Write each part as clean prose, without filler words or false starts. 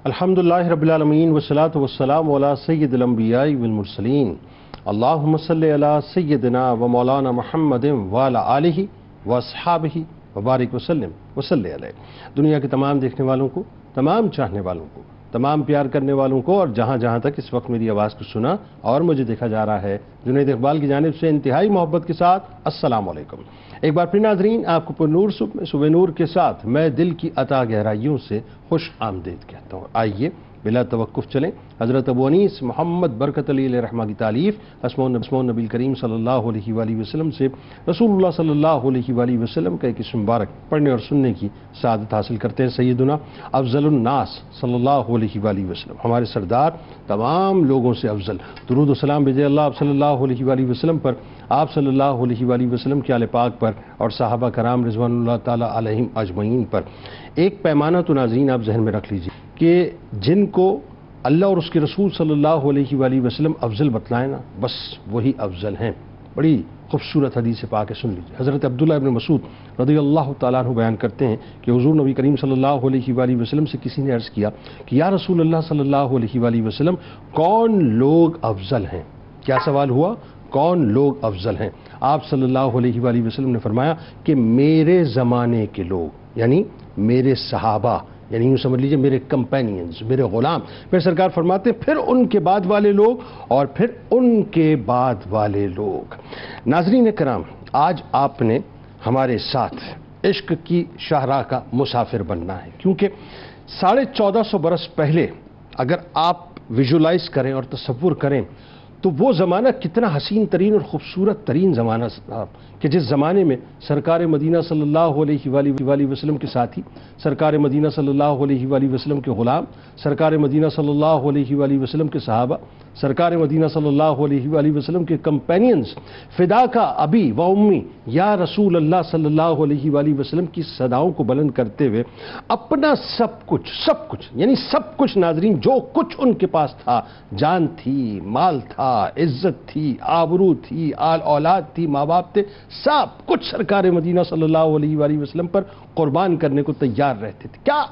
الحمدللہ رب العالمین والصلاة والسلام علی سید الانبیاء والمرسلین اللہم صلی علی سیدنا و مولانا محمد وعلی آلہ و اصحابہ وبارک وسلم وصلی علیہ۔ دنیا کے تمام دیکھنے والوں کو، تمام چاہنے والوں کو، تمام پیار کرنے والوں کو، اور جہاں جہاں تک اس وقت میری آواز کو سنا اور مجھے دیکھا جا رہا ہے، جنید اقبال کی جانب سے انتہائی محبت کے ساتھ السلام علیکم۔ ایک بار پھر ناظرین، آپ کو پر نور صبح نور کے ساتھ میں دل کی عطا گہرائیوں سے خوش آمدید کہتا ہوں۔ آئیے بلا توقف چلیں حضرت ابو انیس محمد برکت علی علیہ رحمہ کی تعلیف اسماء النبی کریم صلی اللہ علیہ وآلہ وسلم سے رسول اللہ صلی اللہ علیہ وآلہ وسلم کا ایک اسم مبارک پڑھنے اور سننے کی سعادت حاصل کرتے ہیں۔ سیدنا افضل الناس صلی اللہ علیہ وآلہ وسلم، ہمارے سردار، تمام لوگوں سے افضل، درود و سلام بھیجے اللہ آپ صلی اللہ علیہ وآلہ وسلم پر، آپ صلی اللہ علیہ وآلہ وسلم کے آل پاک پر اور صحابہ کرام رضوان اللہ تعالی علیہم اجمعین پر۔ ایک پیمانہ تو ناظرین آپ ذہن میں رکھ لیجیے کہ جن کو اللہ اور اس کے رسول صلی اللہ علیہ وآلہ وسلم افضل بتلائیں نا، بس وہی افضل ہیں۔ بڑی خوبصورت حدیث پاک ہے، سن لیجیے۔ حضرت عبداللہ ابن مسعود رضی اللہ تعالیٰ عنہ بیان کرتے ہیں کہ حضور نبی کریم صلی اللہ علیہ وآلہ وسلم سے کسی نے عرض کیا کہ یا رسول اللہ صلی اللہ علیہ وآلہ وسلم، کون لوگ افضل ہیں؟ کیا سوال ہوا؟ کون لوگ افضل ہیں؟ آپ صلی اللہ علیہ وآلہ وسلم نے فرمایا کہ میرے زمانے کے لوگ، یعنی میرے صحابہ، یعنی یوں سمجھ لیجئے میرے کمپینینز، میرے غلام۔ پھر سرکار فرماتے ہیں پھر ان کے بعد والے لوگ اور پھر ان کے بعد والے لوگ۔ ناظرین کرام، آج آپ نے ہمارے ساتھ عشق کی شاہراہ کا مسافر بننا ہے، کیونکہ 1450 برس پہلے اگر آپ ویژولائز کریں اور تصور کریں تو وہ زمانہ کتنا حسین ترین اور خوبصورت ترین زمانہ تھا کہ جس زمانے میں سرکار مدینہ صلی اللہ علیہ وآلہ وسلم کے ساتھی، سرکار مدینہ صلی اللہ علیہ وآلہ وسلم کے غلام، سرکار مدینہ صلی اللہ علیہ وآلہ وسلم کے صحابہ، سرکار مدینہ صلی اللہ علیہ وآلہ وسلم کے کمپینینز، فدا کا ابی و امی یا رسول اللہ صلی اللہ علیہ وآلہ وسلم کی صداؤں کو بلند کرتے ہوئے اپنا سب کچھ یعنی سب کچھ ناظرین، جو کچھ ان کے پاس تھا، جان تھی، مال تھا، عزت تھی، آبرو تھی، آل اولاد تھی، ماں باپ تھے، سب کچھ سرکار مدینہ صلی اللہ علیہ وآلہ وسلم پر قربان کرنے کو تیار رہتے تھے۔ کیا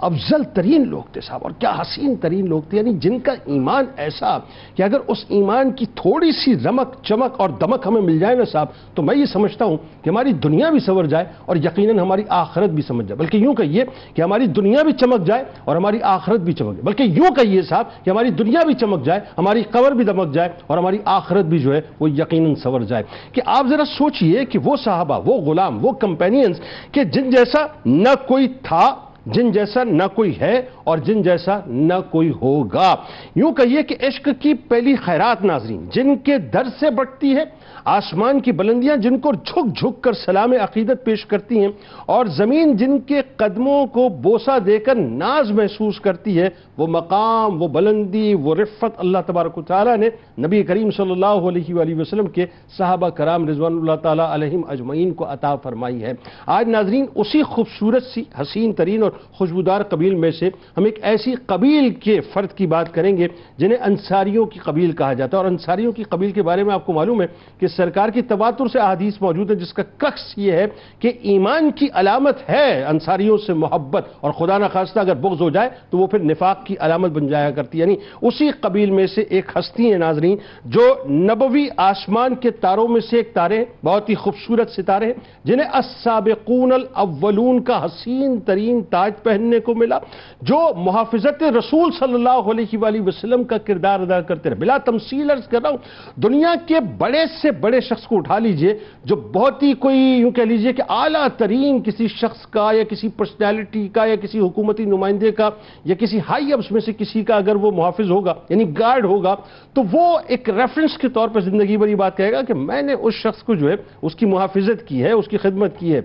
افضل ترین لوگ تھے صاحب، اور کیا حسین ترین لوگ تھے، یعنی جن کا ایمان ایسا کہ اگر اس ایمان کی تھوڑی سی رمق چمک اور دمک ہمیں مل جائے نا صاحب، تو میں یہ سمجھتا ہوں کہ ہماری دنیا بھی سنور جائے اور یقیناً ہماری آخرت بھی سمجھ جائے، بلکہ یوں کہیے کہ ہماری دنیا بھی چمک جائے اور ہماری آخرت بھی چمک جائے، بلکہ یوں کہیے صاحب کہ ہماری دنیا بھی چمک جائے، ہماری قبر بھی دمک جائے اور ہماری آخرت بھی جو ہے وہ یقیناً سنور جائے۔ کہ آپ ذرا سوچئے کہ وہ صحابہ، وہ غلام، وہ کمپینینز کہ جن جیسا نہ کوئی تھا، جن جیسا نہ کوئی ہے اور جن جیسا نہ کوئی ہوگا، یوں کہیے کہ عشق کی پہلی خیرات ناظرین جن کے در سے بڑھتی ہے، آسمان کی بلندیاں جن کو جھک جھک کر سلام عقیدت پیش کرتی ہیں، اور زمین جن کے قدموں کو بوسہ دے کر ناز محسوس کرتی ہے، وہ مقام، وہ بلندی، وہ رفت اللہ تبارک و تعالیٰ نے نبی کریم صلی اللہ علیہ وآلہ وسلم کے صحابہ کرام رضوان اللہ تعالیٰ علیہم اجمعین کو عطا فرمائی ہے۔ آج ناظرین اسی خوبصورت سی، حسین ترین اور خوشبودار قبیل میں سے ہم ایک ایسی قبیل کے فرد کی بات کریں گے جنہیں انصاریوں کی قبیل کہا جاتا ہے، اور انصاریوں کی قبیل کے بارے میں آپ کو معلوم ہے کہ سرکار کی تواتر سے احادیث موجود ہے جس کا ککس یہ ہے کہ ایمان کی علامت ہے انصاریوں سے محبت، اور خدا نخواستہ اگر بغض ہو جائے تو وہ پھر نفاق کی علامت بن جایا کرتی ہے۔ یعنی اسی قبیل میں سے ایک ہستی ہے ناظرین جو نبوی آسمان کے تاروں میں سے ایک تارے ہیں، بہت ہی خوبصورت ستارے ہیں، جنہیں السابقون الاولون کا حسین ترین تاج پہننے کو ملا، جو محافظت رسول صلی اللہ علیہ وآلہ وسلم کا کردار ادا کرتے رہے۔ بلا تمثیل عرض کر رہا ہوں، دنیا کے بڑے سے بڑے شخص کو اٹھا لیجئے جو بہت ہی کوئی یوں کہہ لیجئے کہ اعلیٰ ترین کسی شخص کا یا کسی پرسنالٹی کا یا کسی حکومتی نمائندے کا یا کسی ہائی اپس میں سے کسی کا اگر وہ محافظ ہوگا یعنی گارڈ ہوگا، تو وہ ایک ریفرنس کے طور پر زندگی بھر یہ بات کہے گا کہ میں نے اس شخص کو جو ہے اس کی محافظت کی ہے، اس کی خدمت کی ہے۔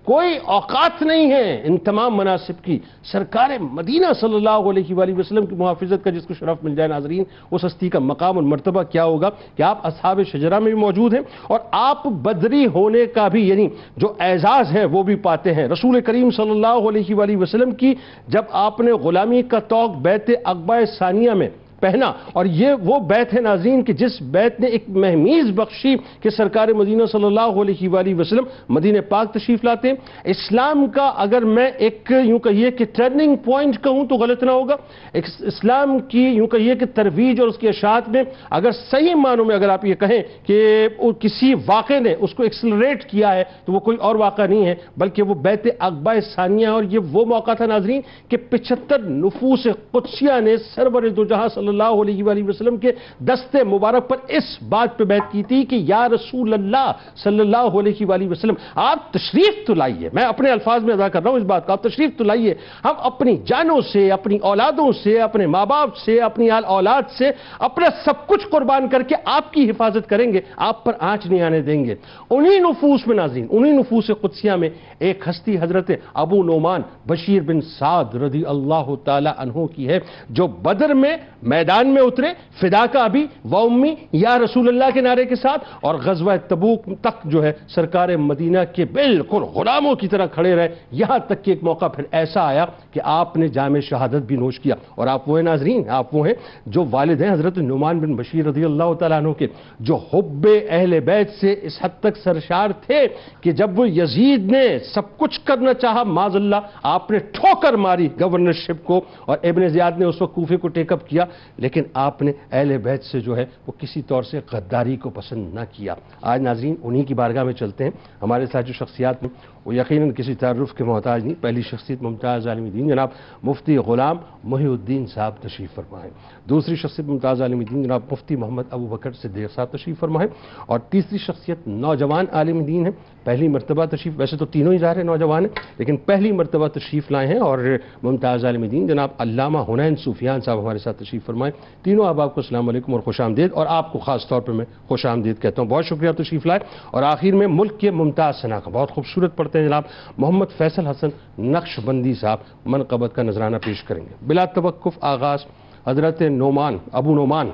کوئی اوقات نہیں ہے ان تمام مناصب کی سرکار مدینہ صلی اللہ علیہ وآلہ وسلم کی محافظت کا جس کو شرف مل جائے ناظرین، اس ہستی کا مقام اور مرتبہ کیا ہوگا کہ آپ اصحاب شجرہ میں بھی موجود ہیں اور آپ بدری ہونے کا بھی یعنی جو اعزاز ہے وہ بھی پاتے ہیں۔ رسول کریم صلی اللہ علیہ وآلہ وسلم کی جب آپ نے غلامی کا طوق بیعت عقبہ ثانیہ میں پہنا، اور یہ وہ بیت ہے ناظرین کہ جس بیت نے ایک مہمیز بخشی کہ سرکار مدینہ صلی اللہ علیہ وآلہ وسلم مدینہ پاک تشریف لاتے ہیں۔ اسلام کا اگر میں ایک یوں کہیے کہ ٹرننگ پوائنٹ کہوں تو غلط نہ ہوگا، اسلام کی یوں کہیے کہ ترویج اور اس کی اشاعت میں اگر صحیح معنوں میں اگر آپ یہ کہیں کہ کسی واقعے نے اس کو ایکسلریٹ کیا ہے تو وہ کوئی اور واقعہ نہیں ہے بلکہ وہ بیت عقبہ ثانیہ، اور یہ وہ موقع تھا ناظرین کہ 75 نفوس قدسیہ نے سرور دو جہاں صلی اللہ علیہ وآلہ وسلم کے دست مبارک پر اس بات پہ بیعت کی تھی کہ یا رسول اللہ صلی اللہ علیہ وآلہ وسلم آپ تشریف تو لائیے، میں اپنے الفاظ میں ادا کر رہا ہوں اس بات کا، آپ تشریف تو لائیے، ہم اپنی جانوں سے، اپنی اولادوں سے، اپنے ماں باپ سے، اپنی اولاد سے اپنا سب کچھ قربان کر کے آپ کی حفاظت کریں گے، آپ پر آنچ نہیں آنے دیں گے۔ انہی نفوس میں ناظرین، انہی نفوس قدسیہ میں ایک ہستی حضرت ابو نعمان بشیر بن سعد رضی اللہ تعالی عنہ کی ہے، جو بدر میں میدان میں اترے فداک ابی و امی یا رسول اللہ کے نعرے کے ساتھ، اور غزوہ تبوک تک جو ہے سرکار مدینہ کے بالکل غلاموں کی طرح کھڑے رہے، یہاں تک کہ ایک موقع پھر ایسا آیا کہ آپ نے جام شہادت بھی نوش کیا۔ اور آپ وہ ہیں ناظرین، آپ وہ ہیں جو والد ہیں حضرت نعمان بن بشیر رضی اللہ تعالیٰ عنہ کے، جو حب اہل بیت سے اس حد تک سرشار تھے کہ جب وہ یزید نے سب کچھ کرنا چاہا معاذ اللہ، آپ نے ٹھوکر ماری گورنرشپ کو، اور ابن زیاد نے اس وقت کوفے کو ٹیک اپ کیا، لیکن آپ نے اہل بیت سے جو ہے وہ کسی طور سے غداری کو پسند نہ کیا۔ آج ناظرین انہی کی بارگاہ میں چلتے ہیں۔ ہمارے ساتھ جو شخصیات ہیں وہ یقیناً کسی تعارف کے محتاج نہیں۔ پہلی شخصیت ممتاز عالم دین جناب مفتی غلام محی الدین صاحب تشریف فرما ہے، دوسری شخصیت ممتاز عالم دین جناب مفتی محمد ابو بکر صدیق صاحب تشریف فرما ہے، اور تیسری شخصیت نوجوان عالم دین ہے، پہلی مرتبہ تشریف، ویسے تو تینوں ہی ظاہر ہیں نوجوان ہیں لیکن پہلی مرتبہ تشریف لائے ہیں، اور ممتاز عالم دین جناب علامہ حنین سفیان صاحب ہمارے ساتھ تشریف فرمائے۔ تینوں آپ کو السلام علیکم اور خوش آمدید، اور آپ کو خاص طور پر میں خوش آمدید کہتا ہوں، بہت شکریہ تشریف لائے۔ اور آخر میں ملک کے ممتاز شناخت بہت خوبصورت پڑھتے ہیں جناب محمد فیصل حسن نقش بندی صاحب منقبت کا نذرانہ پیش کریں گے۔ بلا توقف آغاز حضرت نعمان ابو نعمان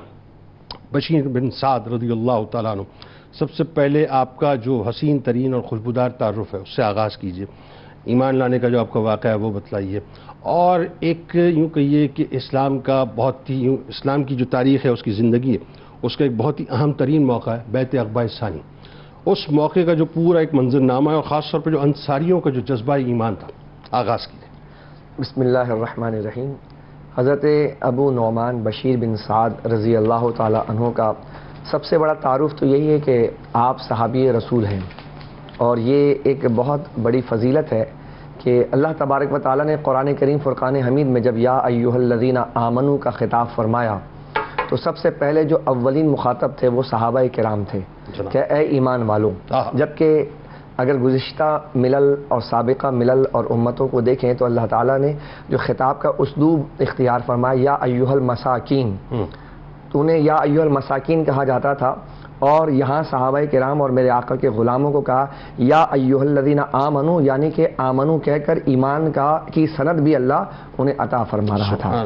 بشیر بن سعد رضی اللہ تعالیٰ عنہ، سب سے پہلے آپ کا جو حسین ترین اور خوشبودار تعارف ہے اس سے آغاز کیجئے، ایمان لانے کا جو آپ کا واقعہ ہے وہ بتلائیے، اور ایک یوں کہیے کہ اسلام کا بہت ہی اسلام کی جو تاریخ ہے اس کی زندگی ہے اس کا ایک بہت ہی اہم ترین موقع ہے بیت عقبہ ثانی، اس موقع کا جو پورا ایک منظرنامہ ہے اور خاص طور پہ جو انصاریوں کا جو جذبہ ایمان تھا، آغاز کیجئے۔ بسم اللہ الرحمن الرحیم۔ حضرت ابو نعمان بشیر بن سعد رضی اللہ تعالی عنہ کا سب سے بڑا تعارف تو یہی ہے کہ آپ صحابی رسول ہیں، اور یہ ایک بہت بڑی فضیلت ہے کہ اللہ تبارک و تعالیٰ نے قرآن کریم فرقان حمید میں جب یا ایھا الذین آمنوا کا خطاب فرمایا تو سب سے پہلے جو اولین مخاطب تھے وہ صحابہ کرام تھے کہ اے ایمان والوں، جبکہ اگر گزشتہ ملل اور سابقہ ملل اور امتوں کو دیکھیں تو اللہ تعالیٰ نے جو خطاب کا اسلوب اختیار فرمایا یا ایھا المساکین، تو انہیں یا ایھا المساکین کہا جاتا تھا، اور یہاں صحابہ کرام اور میرے آقا کے غلاموں کو کہا یا ایھا الذین آمنوا، یعنی کہ آمنو کہہ کر ایمان کی سند بھی اللہ انہیں عطا فرما رہا تھا۔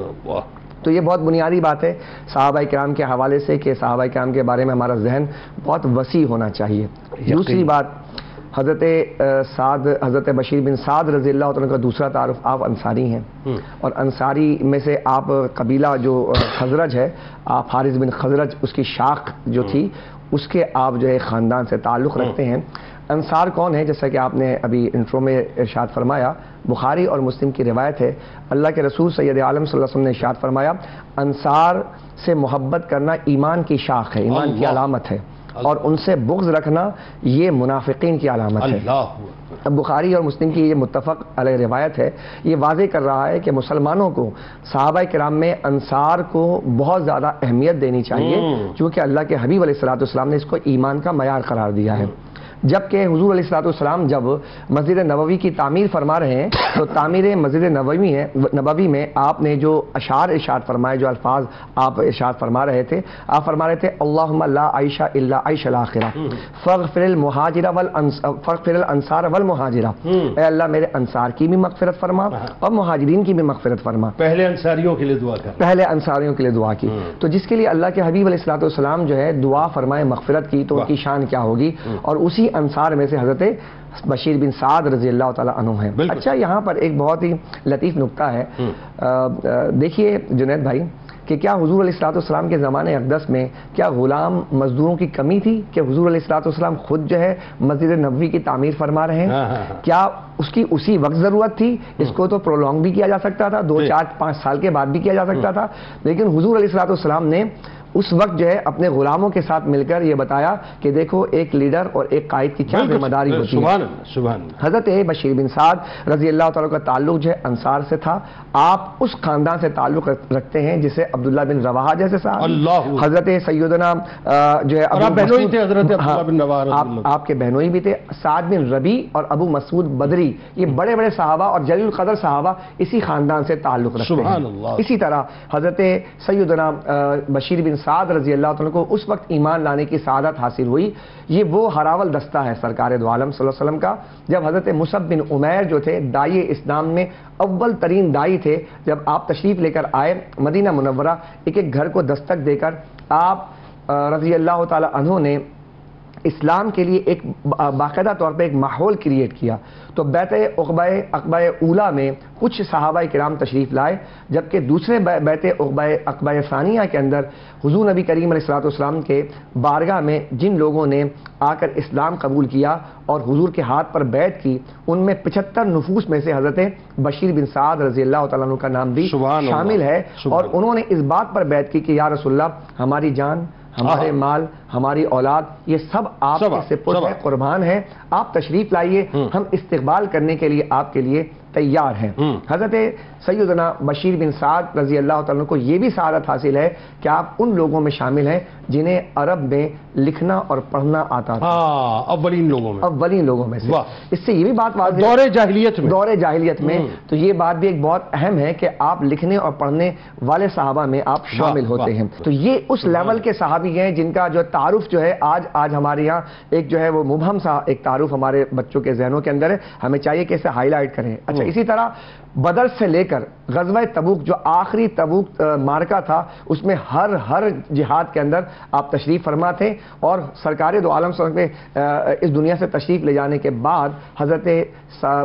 تو یہ بہت بنیادی بات ہے صحابہ کرام کے حوالے سے کہ صحابہ کرام کے بارے میں ہمارا ذہن بہت وسیع ہونا چاہیے۔ دوسری بات، حضرت بشیر بن سعد رضی اللہ عنہ کا دوسرا تعارف، آپ انصاری ہیں، اور انصاری میں سے آپ قبیلہ جو خزرج ہے، آپ حارث بن خزرج اس کی شاخ جو تھی اس کے آپ جو ہے خاندان سے تعلق رکھتے ہیں۔ انصار کون ہے؟ جیسا کہ آپ نے ابھی انٹرو میں ارشاد فرمایا، بخاری اور مسلم کی روایت ہے، اللہ کے رسول سید عالم صلی اللہ علیہ وسلم نے ارشاد فرمایا انصار سے محبت کرنا ایمان کی شاخ ہے، ایمان کی علامت ہے، اور ان سے بغض رکھنا یہ منافقین کی علامت ہے۔ اب بخاری اور مسلم کی یہ متفق علیہ روایت ہے، یہ واضح کر رہا ہے کہ مسلمانوں کو صحابہ کرام میں انصار کو بہت زیادہ اہمیت دینی چاہیے، کیونکہ اللہ کے حبیب علیہ الصلوۃ والسلام نے اس کو ایمان کا معیار قرار دیا ہے۔ جبکہ حضور علیہ الصلوۃ والسلام جب مسجد نبوی کی تعمیر فرما رہے ہیں تو تعمیر مسجد نبوی میں آپ نے جو اشعار ارشاد فرمائے، جو الفاظ آپ ارشاد فرما رہے تھے، آپ فرما رہے تھے اللہم لا عیش الا عیش الاخرہ فاغفر الانصار والمہاجرہ، اے اللہ میرے انصار کی بھی مغفرت فرما اور مہاجرین کی بھی مغفرت فرما۔ پہلے انصاریوں کے لیے دعا کر، پہلے انصاریوں کے لیے دعا کی، تو جس کے لیے اللہ کے حبیب علیہ الصلوۃ والسلام جو ہے دعا فرمائے مغفرت کی تو ان کی شان کیا ہوگی، اور اسی انصار میں سے حضرت بشیر بن سعد رضی اللہ تعالیٰ عنہ ہیں۔ اچھا، یہاں پر ایک بہت ہی لطیف نکتہ ہے، دیکھیے جنید بھائی کہ کیا حضور علیہ السلام کے زمانے اقدس میں کیا غلام مزدوروں کی کمی تھی؟ کہ حضور علیہ السلام خود جو ہے مسجد نبوی کی تعمیر فرما رہے ہیں، کیا اس کی اسی وقت ضرورت تھی؟ اس کو تو پرولونگ بھی کیا جا سکتا تھا، 2 4 5 سال کے بعد بھی کیا جا سکتا تھا، لیکن حضور علیہ السلام نے اس وقت جو ہے اپنے غلاموں کے ساتھ مل کر یہ بتایا کہ دیکھو ایک لیڈر اور ایک قائد کی کیا ذمہ داری ہوتی ہے۔ سبحان حضرت بشیر بن سعد رضی اللہ تعالیٰ کا تعلق جو ہے انصار سے تھا، آپ اس خاندان سے تعلق رکھتے ہیں جسے عبداللہ بن رواحہ جیسے صاحب، حضرت سیدنا جو ہے آپ کے بہنوئی بھی تھے، سعد بن ربی اور ابو مسعود بدری، یہ بڑے بڑے صحابہ اور جلیل القدر صحابہ اسی خاندان سے تعلق رکھتے ہیں۔ اسی طرح حضرت سیدنا بشیر بن سعد رضی اللہ عنہ کو اس وقت ایمان لانے کی سعادت حاصل ہوئی، یہ وہ ہراول دستہ ہے سرکار دو عالم صلی اللہ علیہ وسلم کا، جب حضرت مصعب بن عمیر جو تھے داعی اسلام میں اول ترین داعی تھے، جب آپ تشریف لے کر آئے مدینہ منورہ، ایک ایک گھر کو دستک دے کر آپ رضی اللہ تعالی عنہ نے اسلام کے لیے ایک باقاعدہ طور پہ ایک ماحول کریٹ کیا۔ تو بیت عقبہ اولا میں کچھ صحابہ کرام تشریف لائے، جبکہ دوسرے بیت عقبہ ثانیہ کے اندر حضور نبی کریم علیہ السلام کے بارگاہ میں جن لوگوں نے آ کر اسلام قبول کیا اور حضور کے ہاتھ پر بیعت کی، ان میں 75 نفوس میں سے حضرت بشیر بن سعد رضی اللہ تعالیٰ عنہ کا نام بھی شامل ہے، اور انہوں نے اس بات پر بیعت کی کہ یا رسول اللہ، ہماری جان، ہمارے مال، ہماری اولاد، یہ سب آپ کے سپرد ہے، قربان ہے، آپ تشریف لائیے، ہم استقبال کرنے کے لیے آپ کے لیے تیار ہیں۔ حضرت سیدنا بشیر بن سعد رضی اللہ تعالیٰ کو یہ بھی سعادت حاصل ہے کہ آپ ان لوگوں میں شامل ہیں جنہیں عرب میں لکھنا اور پڑھنا آتا تھا، اولین لوگوں میں سے۔ اس سے یہ بھی بات واضح دور جاہلیت میں تو یہ بات بھی ایک بہت اہم ہے کہ آپ لکھنے اور پڑھنے والے صحابہ میں آپ شامل ہوتے ہیں۔ تو یہ اس لیول کے صحابی ہیں جن کا جو تعارف جو ہے آج ہمارے یہاں ایک جو ہے وہ مبہم سا ایک تعارف ہمارے بچوں کے ذہنوں کے اندر ہے، ہمیں چاہیے کہ اسے ہائی لائٹ کریں۔ اچھا، اسی طرح بدر سے لے کر غزوہ تبوک، جو آخری تبوک مارکہ تھا، اس میں ہر جہاد کے اندر آپ تشریف فرما تھے، اور سرکار دو عالم صلی اللہ علیہ وسلم اس دنیا سے تشریف لے جانے کے بعد حضرت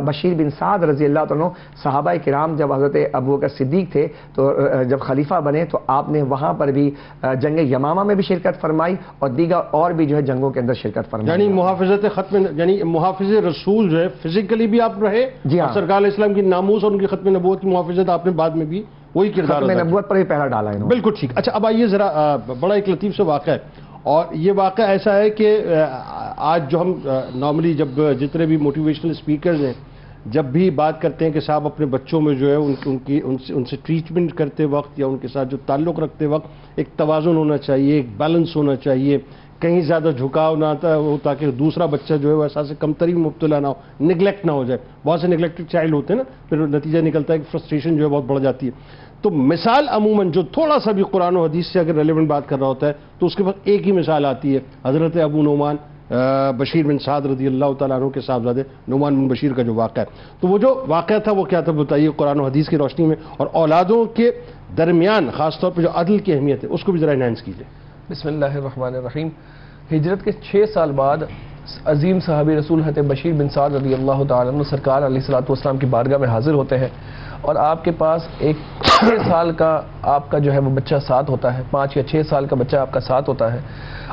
بشیر بن سعد رضی اللہ عنہ، صحابہ کرام جب حضرت ابوبکر صدیق تھے تو جب خلیفہ بنے تو آپ نے وہاں پر بھی جنگ یمامہ میں بھی شرکت فرمائی اور دیگر اور بھی جو ہے جنگوں کے اندر شرکت فرمائی۔ یعنی محافظ رسول جو ہے فزیکلی بھی آپ رہے، جی ہاں، سرکار علیہ السلام کی ناموس اور ان کی ختم نبوت کی محافظت آپ نے بعد میں بھی وہی کردار ختم نبوت پر بھی پہرا ڈالا ہے۔ بالکل ٹھیک۔ اچھا، اب آئیے ذرا بڑا ایک لطیف سے واقعہ ہے، اور یہ واقعہ ایسا ہے کہ آج جو ہم نارملی جب جتنے بھی موٹیویشنل اسپیکرز ہیں جب بھی بات کرتے ہیں کہ صاحب اپنے بچوں میں جو ہے ان سے ٹریٹمنٹ کرتے وقت یا ان کے ساتھ جو تعلق رکھتے وقت ایک توازن ہونا چاہیے، ایک بیلنس ہونا چاہیے، کہیں زیادہ جھکاؤ نہ آتا ہو تاکہ دوسرا بچہ جو ہے وہ احساس کمتری میں مبتلا نہ ہو، نگلیکٹ نہ ہو جائے۔ بہت سے نگلیکٹڈ چائلڈ ہوتے ہیں نا، پھر نتیجہ نکلتا ہے کہ فرسٹریشن جو ہے بہت بڑھ جاتی ہے۔ تو مثال عموماً جو تھوڑا سا بھی قرآن و حدیث سے اگر ریلیونٹ بات کر رہا ہوتا ہے تو اس کے بعد ایک ہی مثال آتی ہے، حضرت ابو نعمان بشیر بن سعد رضی اللہ تعالیٰ عنہ کے صاحبزادے نعمان بن بشیر کا جو واقعہ ہے، تو وہ جو واقعہ تھا وہ کیا تھا بتائیے قرآن و حدیث کی روشنی میں، اور اولادوں کے درمیان خاص طور پہ جو عدل کی اہمیت ہے اس کو بھی ذرا انہینس کیجیے۔ بسم اللہ الرحمن الرحیم۔ ہجرت کے 6 سال بعد عظیم صحابی رسول حضرت بشیر بن سعد رضی اللہ تعالیٰ عنہ سرکار علیہ الصلوۃ والسلام کی بارگاہ میں حاضر ہوتے ہیں، اور آپ کے پاس ایک 6 سال کا آپ کا جو ہے وہ بچہ ساتھ ہوتا ہے، 5 یا 6 سال کا بچہ آپ کا ساتھ ہوتا ہے،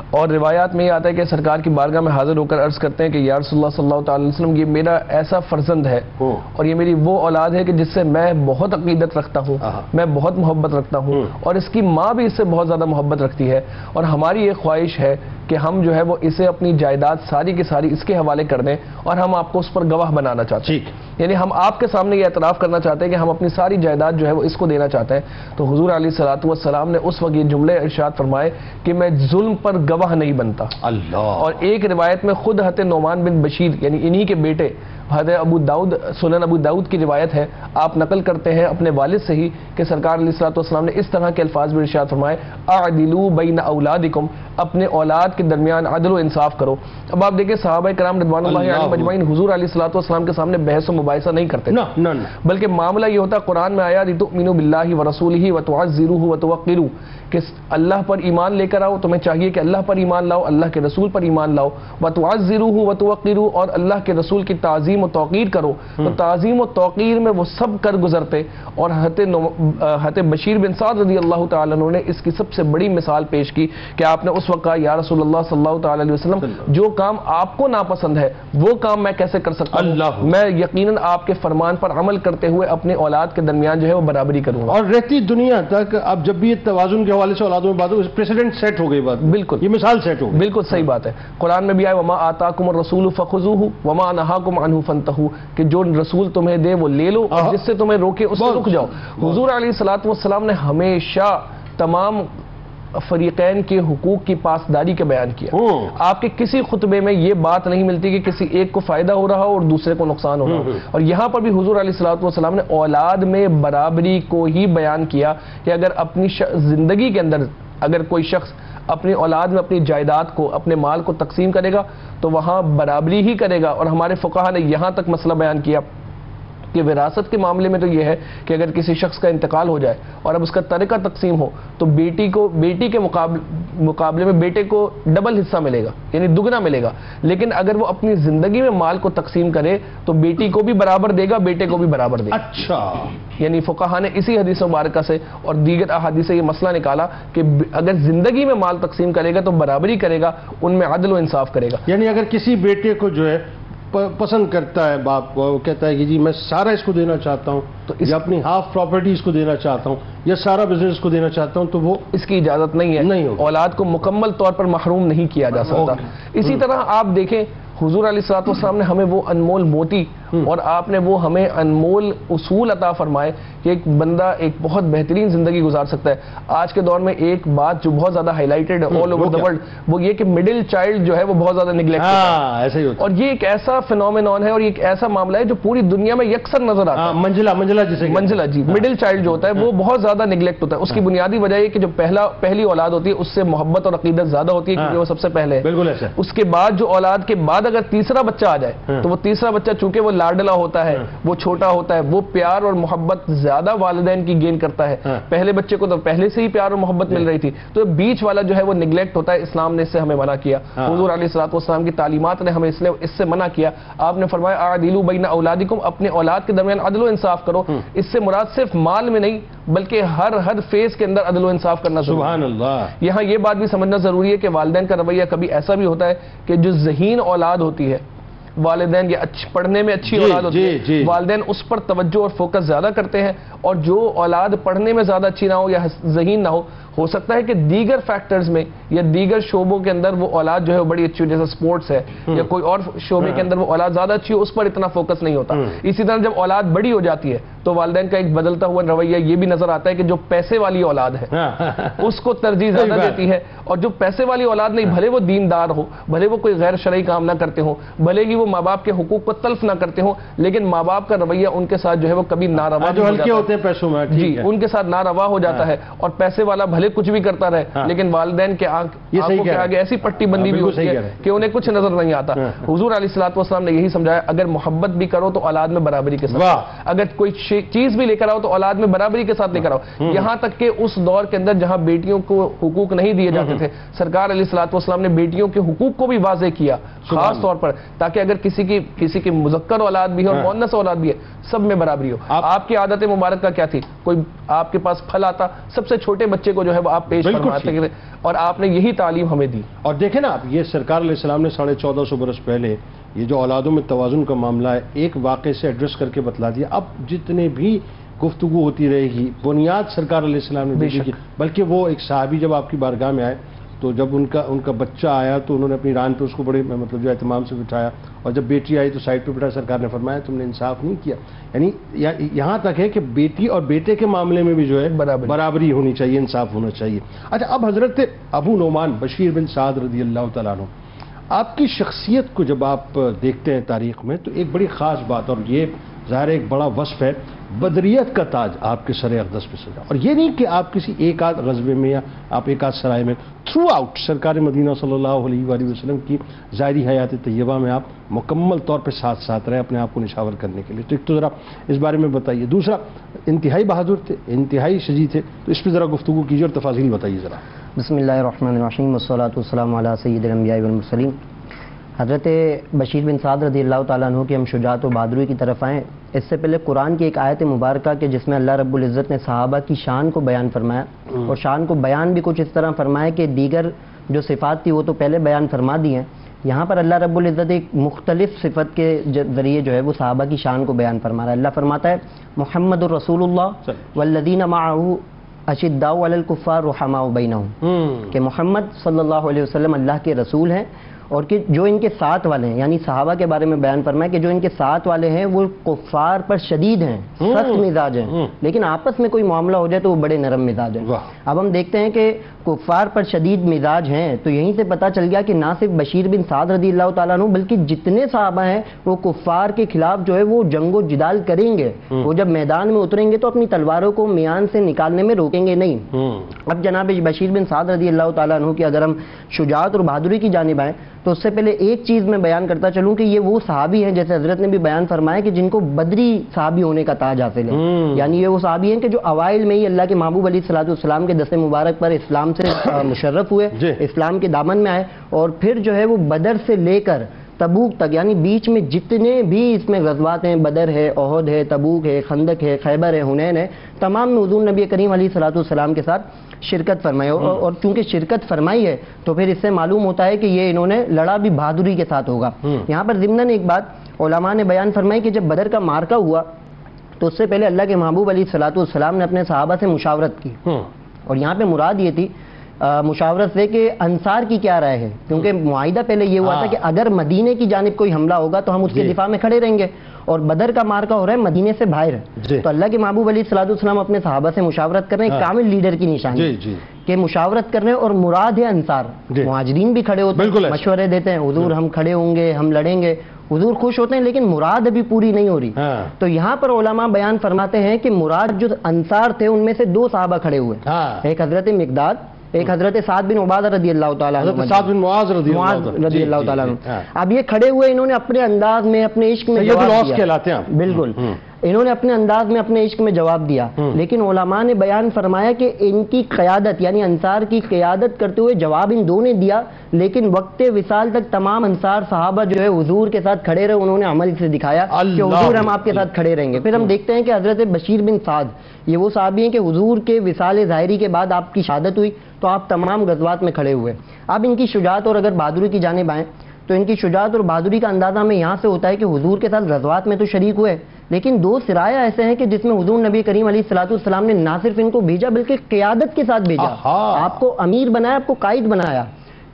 اور روایات میں یہ آتا ہے کہ سرکار کی بارگاہ میں حاضر ہو کر عرض کرتے ہیں کہ یا رسول اللہ صلی اللہ تعالی وسلم، یہ میرا ایسا فرزند ہے اور یہ میری وہ اولاد ہے کہ جس سے میں بہت عقیدت رکھتا ہوں، میں بہت محبت رکھتا ہوں، اور اس کی ماں بھی اس سے بہت زیادہ محبت رکھتی ہے، اور ہماری یہ خواہش ہے کہ ہم جو ہے وہ اسے اپنی جائیداد ساری کی ساری اس کے حوالے کر دیں، اور ہم آپ کو اس پر گواہ بنانا چاہتے ہیں، یعنی ہم آپ کے سامنے یہ اعتراف کرنا چاہتے ہیں کہ ہم اپنی ساری جائیداد جو ہے وہ اس کو دینا چاہتے ہیں۔ تو حضور علیہ الصلوۃ والسلام نے اس وقت یہ جملے ارشاد فرمائے کہ میں ظلم پر گواہ نہیں بنتا۔ اللہ۔ اور ایک روایت میں خود حضرت نعمان بن بشیر یعنی انہی کے بیٹے حضرت ابو داؤد، سنن ابو داؤد کی روایت ہے، آپ نقل کرتے ہیں اپنے والد سے ہی کہ سرکار علیہ الصلوۃ والسلام نے اس طرح کے الفاظ بھی ارشاد فرمائے، اعدلوا بین اولادکم، اپنے اولاد کے درمیان عدل و انصاف کرو۔ اب آپ دیکھیں صحابہ کرام رضوان اللہ علیہم اجمعین حضور علیہ الصلوۃ والسلام کے سامنے بحث و مباحثہ نہیں کرتے، بلکہ معاملہ یہ ہوتا قرآن میں آیا لتؤمنوا باللہ ورسولہ وتعزروہ وتوقروہ، کہ اللہ پر ایمان لے کر آؤ، تمہیں چاہیے کہ اللہ پر ایمان لاؤ، اللہ کے رسول پر ایمان لاؤ، وتعزروہ وتوقروہ، اور اللہ کے رسول کی تعظیم تعظیم و توقیر کرو تو تعظیم و توقیر میں وہ سب کر گزرتے، اور حضرت بشیر بن سعد رضی اللہ تعالیٰ عنہ نے اس کی سب سے بڑی مثال پیش کی کہ آپ نے اس وقت کہا یا رسول اللہ صلی اللہ تعالیٰ علیہ وسلم جو کام آپ کو ناپسند ہے وہ کام میں کیسے کر سکتا ہوں، میں یقیناً آپ کے فرمان پر عمل کرتے ہوئے اپنے اولاد کے درمیان جو ہے وہ برابری کروں گا. اور رہتی دنیا تک اب جب بھی یہ توازن کے حوالے سے اولادوں میں بات ہو، پریسیڈنٹ سیٹ ہو گئی بات، بالکل یہ مثال سیٹ ہو گئی. بالکل صحیح بات ہے. قرآن میں بھی آئے وما آتاکم الرسول فخذوہ وما نہاکم عنہ فانتہوا، کہ جو رسول تمہیں دے وہ لے لو اور جس سے تمہیں روکے اس سے رک جاؤ. حضور علیہ الصلوۃ والسلام نے ہمیشہ تمام فریقین کے حقوق کی پاسداری کا بیان کیا. آپ کے کسی خطبے میں یہ بات نہیں ملتی کہ کسی ایک کو فائدہ ہو رہا ہو اور دوسرے کو نقصان ہو رہا ہو. اور یہاں پر بھی حضور علیہ الصلوۃ والسلام نے اولاد میں برابری کو ہی بیان کیا کہ اگر اپنی زندگی کے اندر اگر کوئی شخص اپنی اولاد میں اپنی جائیداد کو اپنے مال کو تقسیم کرے گا تو وہاں برابری ہی کرے گا. اور ہمارے فقہا نے یہاں تک مسئلہ بیان کیا کہ وراثت کے معاملے میں تو یہ ہے کہ اگر کسی شخص کا انتقال ہو جائے اور اب اس کا ترکہ تقسیم ہو تو بیٹی کے مقابلے میں بیٹے کو ڈبل حصہ ملے گا، یعنی دگنا ملے گا. لیکن اگر وہ اپنی زندگی میں مال کو تقسیم کرے تو بیٹی کو بھی برابر دے گا، بیٹے کو بھی برابر دے گا. اچھا، یعنی فقہا نے اسی حدیث مبارکہ سے اور دیگر احادیث سے یہ مسئلہ نکالا کہ اگر زندگی میں مال تقسیم کرے گا تو برابری کرے گا، ان میں عدل و انصاف کرے گا. یعنی اگر کسی بیٹے کو جو ہے پسند کرتا ہے باپ، وہ کہتا ہے کہ جی میں سارا اس کو دینا چاہتا ہوں تو یا اپنی ہاف پراپرٹی اس کو دینا چاہتا ہوں یا سارا بزنس اس کو دینا چاہتا ہوں، تو وہ اس کی اجازت نہیں ہے. اولاد کو مکمل طور پر محروم نہیں کیا جا سکتا. اسی طرح آپ دیکھیں حضور علیہ الصلوۃ والسلام نے ہمیں وہ انمول موتی اور آپ نے وہ ہمیں انمول اصول عطا فرمائے کہ ایک بندہ ایک بہت بہترین زندگی گزار سکتا ہے. آج کے دور میں ایک بات جو بہت زیادہ ہائی لائٹڈ ہے آل اوور دا ورلڈ، وہ یہ کہ مڈل چائلڈ جو ہے وہ بہت زیادہ نگلیکٹ ہوتا ہے. ایسا ہی ہوتا اور یہ ایک ایسا فینومینون ہے اور یہ ایک ایسا معاملہ ہے جو پوری دنیا میں یکسر نظر آتا ہے. منزلہ جی مڈل چائلڈ جو ہوتا ہے وہ بہت زیادہ نگلیکٹ ہوتا ہے. اس کی بنیادی وجہ یہ کہ جو پہلی اولاد ہوتی ہے اس سے محبت اور عقیدت زیادہ ہوتی ہے کیونکہ وہ سب سے پہلے ہے. بالکل ایسا. اس کے بعد جو اولاد کے بعد اگر تیسرا بچہ آ جائے تو وہ تیسرا بچہ چونکہ وہ لاڈلا ہوتا ہے، وہ چھوٹا ہوتا ہے، وہ پیار اور محبت زیادہ والدین کی گین کرتا ہے. پہلے بچے کو تو پہلے سے ہی پیار اور محبت مل رہی تھی، تو بیچ والا جو ہے وہ نگلیکٹ ہوتا ہے. اسلام نے اس سے ہمیں منع کیا. حضور علیہ الصلوۃ والسلام کی تعلیمات نے ہمیں اس سے منع کیا. آپ نے فرمایا اعدلوا بین اولادکم، اپنے اولاد کے درمیان عدل و انصاف کرو. اس سے مراد صرف مال میں نہیں بلکہ ہر فیز کے اندر عدل و انصاف کرنا ضروری ہے. سبحان اللہ. یہاں یہ بات بھی سمجھنا ضروری ہے کہ والدین کا رویہ کبھی ایسا بھی ہوتا ہے کہ جو ذہین اولاد ہوتی ہے، والدین یا پڑھنے میں اچھی اولاد ہوتی ہے، والدین اس پر توجہ اور فوکس زیادہ کرتے ہیں. اور جو اولاد پڑھنے میں زیادہ اچھی نہ ہو یا ذہین نہ ہو سکتا ہے کہ دیگر فیکٹرز میں یا دیگر شعبوں کے اندر وہ اولاد جو ہے وہ بڑی اچھی ہو، جیسے سپورٹس ہے یا کوئی اور شعبے کے اندر وہ اولاد زیادہ اچھی ہو، اس پر اتنا فوکس نہیں ہوتا. اسی طرح جب اولاد بڑی ہو جاتی ہے تو والدین کا ایک بدلتا ہوا رویہ یہ بھی نظر آتا ہے کہ جو پیسے والی اولاد ہے اس کو ترجیح زیادہ دیتی ہے، اور جو پیسے والی اولاد نہیں، بھلے وہ دیندار ہو، بھلے وہ کوئی غیر شرعی کام نہ کرتے ہوں، بھلے ہی وہ ماں باپ کے حقوق کو تلف نہ کرتے ہوں، لیکن ماں باپ کا رویہ ان کے ساتھ جو ہے وہ کبھی ناروا جو ہلکے ہوتے ہیں پیسوں میں، جی ان کے ساتھ ناروا ہو جاتا ہے. اور پیسے والا بھلے کچھ بھی کرتا رہے لیکن والدین کے آنکھوں کے آگے ایسی پٹی بندی بھی ہوتی ہے کہ انہیں کچھ نظر نہیں آتا. حضور علیہ الصلوۃ والسلام نے یہی سمجھایا اگر محبت بھی کرو تو اولاد میں برابری کے ساتھ، اگر کوئی چیز بھی لے کر آؤ تو اولاد میں برابری کے ساتھ لے کر آؤ. یہاں تک کہ اس دور کے اندر جہاں بیٹیوں کو حقوق نہیں دیے جاتے تھے، سرکار علیہ الصلوۃ والسلام نے بیٹیوں کے حقوق کو بھی واضح کیا خاص طور پر، تاکہ اگر کسی کی مذکر اولاد بھی ہے اور مؤنث اولاد بھی ہے سب میں برابری ہو. آپ کی عادت مبارکہ کیا تھی؟ کوئی آپ کے پاس پھل آتا سب سے چھوٹے بچے کو جو ہے وہ آپ پیش فرماتے تھے اور آپ نے یہی تعلیم ہمیں دی. اور دیکھیں نا آپ، یہ سرکار علیہ السلام نے 1450 برس پہلے یہ جو اولادوں میں توازن کا معاملہ ہے ایک واقعے سے ایڈریس کر کے بتلا دیا. اب جتنے بھی گفتگو ہوتی رہے گی بنیاد سرکار علیہ السلام نے دی، بلکہ وہ ایک صحابی جب آپ کی بارگاہ میں آئے تو جب ان کا بچہ آیا تو انہوں نے اپنی ران پہ اس کو بڑے مطلب جو اہتمام سے بٹھایا، اور جب بیٹی آئی تو سائڈ پہ بٹھایا. سرکار نے فرمایا تم نے انصاف نہیں کیا. یعنی یہاں تک ہے کہ بیٹی اور بیٹے کے معاملے میں بھی جو ہے برابری ہونی چاہیے، انصاف ہونا چاہیے. اچھا، اب حضرت ابو نعمان بشیر بن سعد رضی اللہ تعالیٰ عنہ، آپ کی شخصیت کو جب آپ دیکھتے ہیں تاریخ میں تو ایک بڑی خاص بات، اور یہ ظاہر ایک بڑا وصف ہے، بدریت کا تاج آپ کے سر اقدس پہ سجا. اور یہ نہیں کہ آپ کسی ایک آدھ غزوے میں یا آپ ایک آدھ سرائے میں، تھرو آؤٹ سرکار مدینہ صلی اللہ علیہ وآلہ وسلم کی ظاہری حیات طیبہ میں آپ مکمل طور پہ ساتھ رہے اپنے آپ کو نشاور کرنے کے لیے. تو ایک تو ذرا اس بارے میں بتائیے. دوسرا، انتہائی بہادر تھے، انتہائی شجاع تھے، تو اس پہ ذرا گفتگو کیجیے اور تفاصیل بتائیے ذرا. بسم اللہ الرحمن الرحیم والصلاۃ والسلام علی سید الانبیاء والمرسلین. حضرت بشیر بن سعد رضی اللہ تعالیٰ عنہ کی ہم شجاعت و بہادری کی طرف آئیں، اس سے پہلے قرآن کی ایک آیت مبارکہ کہ جس میں اللہ رب العزت نے صحابہ کی شان کو بیان فرمایا، اور شان کو بیان بھی کچھ اس طرح فرمایا کہ دیگر جو صفات تھی وہ تو پہلے بیان فرما دی ہیں، یہاں پر اللہ رب العزت ایک مختلف صفت کے ذریعے جو ہے وہ صحابہ کی شان کو بیان فرما رہا ہے۔ اللہ فرماتا ہے محمد الرسول اللہ والذین معہ اشداء علی الکفار رحماء بینہم، کہ محمد صلی اللہ علیہ وسلم اللہ کے رسول ہیں، اور کہ جو ان کے ساتھ والے ہیں، یعنی صحابہ کے بارے میں بیان فرمایا کہ جو ان کے ساتھ والے ہیں وہ کفار پر شدید ہیں، سخت مزاج ہیں، لیکن آپس میں کوئی معاملہ ہو جائے تو وہ بڑے نرم مزاج ہیں۔ اب ہم دیکھتے ہیں کہ کفار پر شدید مزاج ہیں، تو یہیں سے پتہ چل گیا کہ نہ صرف بشیر بن سعد رضی اللہ تعالیٰ عنہ بلکہ جتنے صحابہ ہیں وہ کفار کے خلاف جو ہے وہ جنگ و جدال کریں گے، وہ جب میدان میں اتریں گے تو اپنی تلواروں کو میان سے نکالنے میں روکیں گے نہیں۔ اب جناب بشیر بن سعد رضی اللہ تعالیٰ عنہ کی اگر ہم شجاعت اور بہادری کی جانب آئیں تو اس سے پہلے ایک چیز میں بیان کرتا چلوں کہ یہ وہ صحابی ہیں جیسے حضرت نے بھی بیان فرمایا کہ جن کو بدری صحابی ہونے کا تاج حاصل ہے، یعنی یہ وہ صحابی ہیں کہ جو اوائل میں ہی اللہ کے محبوب علیہ الصلوۃ والسلام کے دست مبارک پر اسلام سے مشرف ہوئے، اسلام کے دامن میں آئے، اور پھر جو ہے وہ بدر سے لے کر تبوک تک، یعنی بیچ میں جتنے بھی اس میں غزوات ہیں، بدر ہے، احد ہے، تبوک ہے، خندق ہے، خیبر ہے، حنین ہے، تمام میں حضور نبی کریم علیہ الصلوۃ والسلام کے ساتھ شرکت فرمائی، اور چونکہ شرکت فرمائی ہے تو پھر اس سے معلوم ہوتا ہے کہ یہ انہوں نے لڑا بھی بہادری کے ساتھ ہوگا۔ یہاں پر ضمناً ایک بات علماء نے بیان فرمائی کہ جب بدر کا مارکہ ہوا تو اس سے پہلے اللہ کے محبوب علیہ الصلوۃ والسلام نے اپنے صحابہ سے مشاورت کی، اور یہاں پہ مراد یہ تھی مشاورت سے کہ انصار کی کیا رائے ہے، کیونکہ معاہدہ پہلے یہ ہوا تھا کہ اگر مدینے کی جانب کوئی حملہ ہوگا تو ہم اس کے دفاع میں کھڑے رہیں گے، اور بدر کا مارکہ ہو رہا ہے مدینے سے باہر، تو اللہ کے محبوب علیہ الصلوۃ والسلام اپنے صحابہ سے مشاورت کر رہے ہیں، کامل لیڈر کی نشانی کہ مشاورت کر رہے ہیں، اور مراد ہے انصار، مہاجرین بھی کھڑے ہوتے ہیں، مشورے دیتے ہیں حضور ہم کھڑے ہوں گے، ہم لڑیں گے، حضور خوش ہوتے ہیں لیکن مراد ابھی پوری نہیں ہو رہی، تو یہاں پر علماء بیان فرماتے ہیں کہ مراد جو انصار تھے ان میں سے دو صحابہ کھڑے ہوئے، ایک حضرت مقداد، ایک حضرت سعد بن عبادہ رضی اللہ تعالیٰ عنہ، سعد بن معاذ رضی اللہ تعالیٰ عنہ۔ اب یہ کھڑے ہوئے، انہوں نے اپنے انداز میں اپنے عشق میں جواب دیا، بالکل انہوں نے اپنے انداز میں اپنے عشق میں جواب دیا، لیکن علماء نے بیان فرمایا کہ ان کی قیادت یعنی انصار کی قیادت کرتے ہوئے جواب ان دونوں نے دیا، لیکن وقت وصال تک تمام انصار صحابہ جو ہے حضور کے ساتھ کھڑے رہے، انہوں نے عمل سے دکھایا کہ حضور ہم آپ کے ساتھ کھڑے رہیں گے۔ پھر ہم دیکھتے ہیں کہ حضرت بشیر بن سعد یہ وہ صحابی ہیں کہ حضور کے وصال ظاہری کے بعد آپ کی شہادت ہوئی تو آپ تمام غزوات میں کھڑے ہوئے۔ اب ان کی شجاعت اور اگر بہادری کی جانب آئیں تو ان کی شجاعت اور بہادری کا اندازہ ہمیں یہاں سے ہوتا ہے کہ حضور کے ساتھ غزوات میں تو شریک ہوئے، لیکن دو سرایہ ایسے ہیں کہ جس میں حضور نبی کریم علیہ الصلوۃ والسلام نے نہ صرف ان کو بھیجا بلکہ قیادت کے ساتھ بھیجا، آپ کو امیر بنایا، آپ کو قائد بنایا۔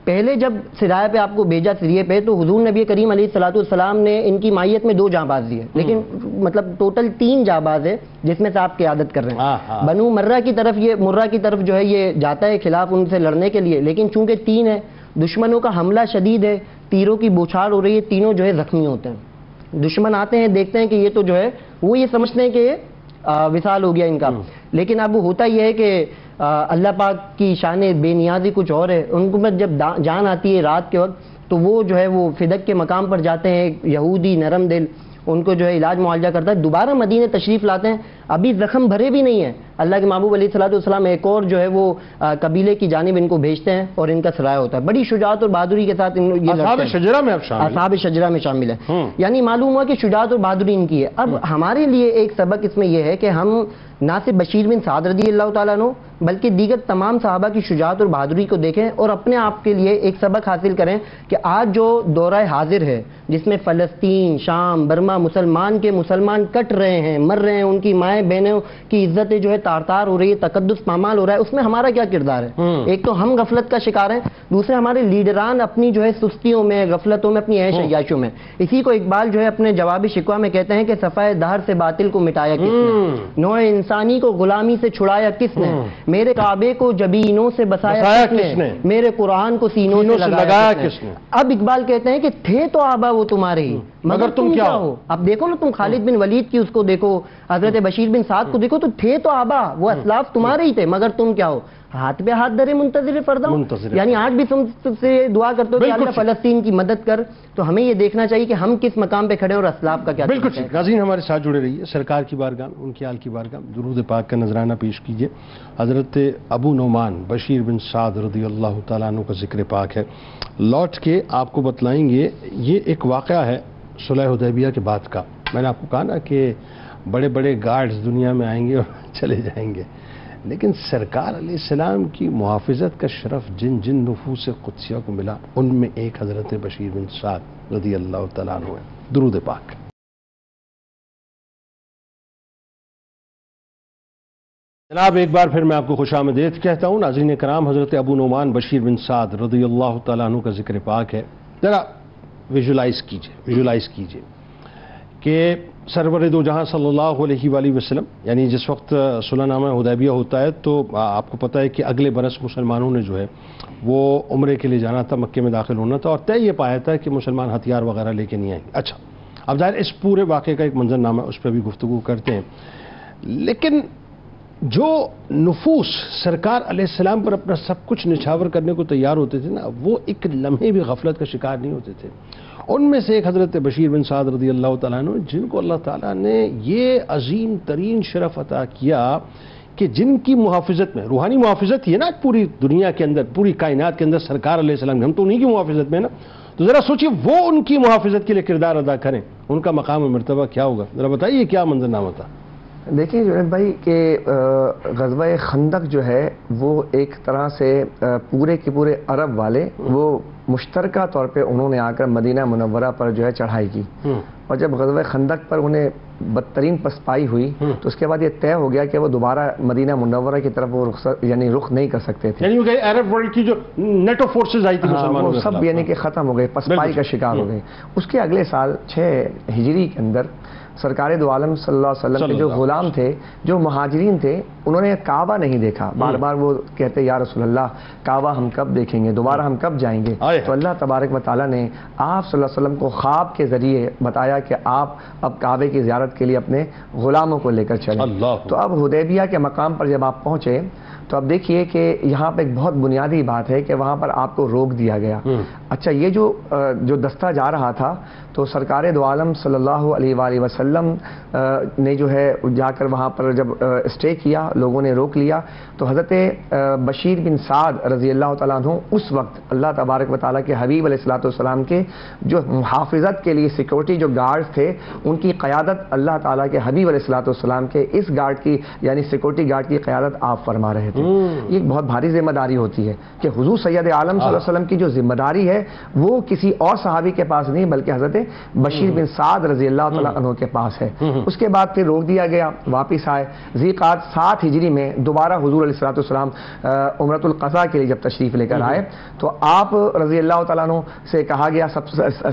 پہلے جب سرایہ پہ آپ کو بھیجا سریے پہ تو حضور نبی کریم علیہ الصلوۃ والسلام نے ان کی مائیت میں 2 جانباز دیے، لیکن مطلب ٹوٹل 3 جانباز ہے جس میں سے آپ قیادت کر رہے ہیں۔ بنو مرہ کی طرف جو ہے یہ جاتا ہے خلاف ان سے لڑنے کے لیے، لیکن چونکہ 3 ہے، دشمنوں کا حملہ شدید ہے، تیروں کی بوچھار ہو رہی ہے، تینوں جو ہے زخمی ہوتے ہیں، دشمن آتے ہیں دیکھتے ہیں کہ یہ تو جو ہے وہ یہ سمجھتے ہیں کہ وصال ہو گیا ان کا، لیکن اب ہوتا یہ ہے کہ اللہ پاک کی شان بے نیازی کچھ اور ہے، ان کو جب جان آتی ہے رات کے وقت تو وہ جو ہے وہ فدق کے مقام پر جاتے ہیں، یہودی نرم دل ان کو جو ہے علاج معالجہ کرتا ہے، دوبارہ مدینے تشریف لاتے ہیں، ابھی زخم بھرے بھی نہیں ہیں، اللہ کے محبوب علیہ الصلوۃ والسلام ایک اور جو ہے وہ قبیلے کی جانب ان کو بھیجتے ہیں اور ان کا سرایہ ہوتا ہے، بڑی شجاعت اور بہادری کے ساتھ اصحاب شجرہ میں شامل ہیں، یعنی معلوم ہوا کہ شجاعت اور بہادری ان کی ہے۔ اب ہمارے لیے ایک سبق اس میں یہ ہے کہ ہم نہ صرف بشیر بن سعد رضی اللہ تعالیٰ عنہ بلکہ دیگر تمام صحابہ کی شجاعت اور بہادری کو دیکھیں اور اپنے آپ کے لیے ایک سبق حاصل کریں کہ آج جو دورہ حاضر ہے جس میں فلسطین، شام، برما مسلمان کٹ رہے ہیں، مر رہے ہیں، ان کی مائیں بہنوں کی عزتیں جو ہے تار تار ہو رہی ہے، تقدس پامال ہو رہا ہے، اس میں ہمارا کیا کردار ہے؟ ایک تو ہم غفلت کا شکار ہیں، دوسرے ہمارے لیڈران اپنی جو ہے سستیوں میں، غفلتوں میں، اپنی عیش عیاشیوں میں۔ اسی کو اقبال جو ہے اپنے جوابی شکوہ میں کہتے ہیں کہ صفائے دہر سے باطل کو مٹایا کس نے، نوع انسانی کو غلامی سے چھڑایا کس نے، میرے کعبے کو جبینوں سے بسایا کس نے، میرے قرآن کو سینوں سے لگایا کس نے۔ اب اقبال کہتے ہیں کہ تھے تو آبا وہ تمہارے ہی مگر تم کیا ہو۔ اب دیکھو نا، تم خالد بن ولید کی اس کو دیکھو، حضرت بشیر بن سعد کو دیکھو، تو تھے تو آبا وہ اسلاف تمہارے ہی تھے مگر تم کیا ہو۔ ہاتھ پہ ہاتھ دھرے منتظر فردا ہوں. منتظر یعنی آج بھی تم سے دعا کرتے ہو کہ بالکل اللہ فلسطین کی مدد کر، تو ہمیں یہ دیکھنا چاہیے کہ ہم کس مقام پہ کھڑے ہیں اور اسلاف کا کیا بالکل طریقہ ہے. ٹھیک. ناظرین ہمارے ساتھ جڑے رہیے. سرکار کی بارگاہ میں، ان کی آل کی بارگاہ میں درود پاک کا نذرانہ پیش کیجیے. حضرت ابو نعمان بشیر بن سعد رضی اللہ تعالیٰ عنہ کا ذکر پاک ہے. لوٹ کے آپ کو بتلائیں گے، یہ ایک واقعہ ہے صلح حدیبیہ کے بعد کا. میں نے آپ کو کہا نا کہ بڑے بڑے گارڈز دنیا میں آئیں گے اور چلے جائیں گے، لیکن سرکار علیہ السلام کی محافظت کا شرف جن جن نفوس قدسیہ کو ملا، ان میں ایک حضرت بشیر بن سعد رضی اللہ تعالیٰ عنہ ہے. درود پاک. جناب ایک بار پھر میں آپ کو خوش آمدید کہتا ہوں. ناظرین کرام، حضرت ابو نعمان بشیر بن سعد رضی اللہ تعالیٰ عنہ کا ذکر پاک ہے. ذرا ویژولائز کیجئے کہ سرور دو جہاں صلی اللہ علیہ وآلہ وسلم، یعنی جس وقت صلح نامہ حدیبیہ ہوتا ہے تو آپ کو پتہ ہے کہ اگلے برس مسلمانوں نے جو ہے وہ عمرے کے لیے جانا تھا، مکے میں داخل ہونا تھا، اور طے یہ پایا تھا کہ مسلمان ہتھیار وغیرہ لے کے نہیں آئیں گے. اچھا، اب ظاہر اس پورے واقعے کا ایک منظرنامہ، اس پہ بھی گفتگو کرتے ہیں. لیکن جو نفوس سرکار علیہ السلام پر اپنا سب کچھ نچھاور کرنے کو تیار ہوتے تھے نا، وہ ایک لمحے بھی غفلت کا شکار نہیں ہوتے تھے. ان میں سے ایک حضرت بشیر بن سعد رضی اللہ تعالیٰ عنہ، جن کو اللہ تعالیٰ نے یہ عظیم ترین شرف عطا کیا کہ جن کی محافظت میں، روحانی محافظت ہی ہے نا پوری دنیا کے اندر، پوری کائنات کے اندر سرکار علیہ السلام، ہم تو انہی کی محافظت میں نا. تو ذرا سوچئے وہ ان کی محافظت کے لیے کردار ادا کریں، ان کا مقام و مرتبہ کیا ہوگا. ذرا بتائیے کیا منظرنامہ تھا. دیکھیں جنید بھائی کہ غزوہ خندق جو ہے وہ ایک طرح سے پورے کے پورے عرب والے وہ مشترکہ طور پہ انہوں نے آ کر مدینہ منورہ پر جو ہے چڑھائی کی، اور جب غزوہ خندق پر انہیں بدترین پسپائی ہوئی تو اس کے بعد یہ طے ہو گیا کہ وہ دوبارہ مدینہ منورہ کی طرف وہ رخ نہیں کر سکتے تھے. یعنی کہ عرب ورلڈ کی جو نیٹو فورسز آئی تھی مسلمانوں وہ سب یعنی کہ ختم ہو گئے، پسپائی کا شکار ہو گئے. اس کے اگلے سال 6 ہجری کے اندر سرکار دو عالم صلی اللہ علیہ وسلم کے جو غلام تھے، جو مہاجرین تھے، انہوں نے کعبہ نہیں دیکھا. بار بار وہ کہتے یا رسول اللہ کعبہ ہم کب دیکھیں گے، دوبارہ ہم کب جائیں گے. تو اللہ تبارک و تعالیٰ نے آپ صلی اللہ علیہ وسلم کو خواب کے ذریعے بتایا کہ آپ اب کعبے کی زیارت کے لیے اپنے غلاموں کو لے کر چلیں. تو اب حدیبیہ کے مقام پر جب آپ پہنچے تو اب دیکھیے کہ یہاں پہ ایک بہت بنیادی بات ہے کہ وہاں پر آپ کو روک دیا گیا. اچھا، یہ جو دستہ جا رہا تھا تو سرکار دو عالم صلی اللہ علیہ وآلہ وسلم نے جو ہے جا کر وہاں پر جب اسٹے کیا، لوگوں نے روک لیا، تو حضرت بشیر بن سعد رضی اللہ تعالیٰ عنہ اس وقت اللہ تبارک و تعالیٰ کے حبیب علیہ الصلوۃ والسلام کے جو محافظت کے لیے سیکورٹی جو گارڈز تھے، ان کی قیادت اللہ تعالیٰ کے حبیب علیہ الصلوۃ والسلام کے اس گارڈ کی یعنی سیکورٹی گارڈ کی قیادت آپ فرما رہے تھے. یہ ایک بہت بھاری ذمہ داری ہوتی ہے کہ حضور سید عالم صلی اللہ علیہ وسلم کی جو ذمہ داری ہے وہ کسی اور صحابی کے پاس نہیں بلکہ حضرت بشیر بن سعد رضی اللہ تعالیٰ عنہ کے پاس ہے. اس کے بعد پھر روک دیا گیا، واپس آئے. ذی-قعدہ 7 ہجری میں دوبارہ حضور علیہ الصلوۃ والسلام عمرۃ القضاء کے لیے جب تشریف لے کر آئے تو آپ رضی اللہ تعالیٰ عنہ سے کہا گیا،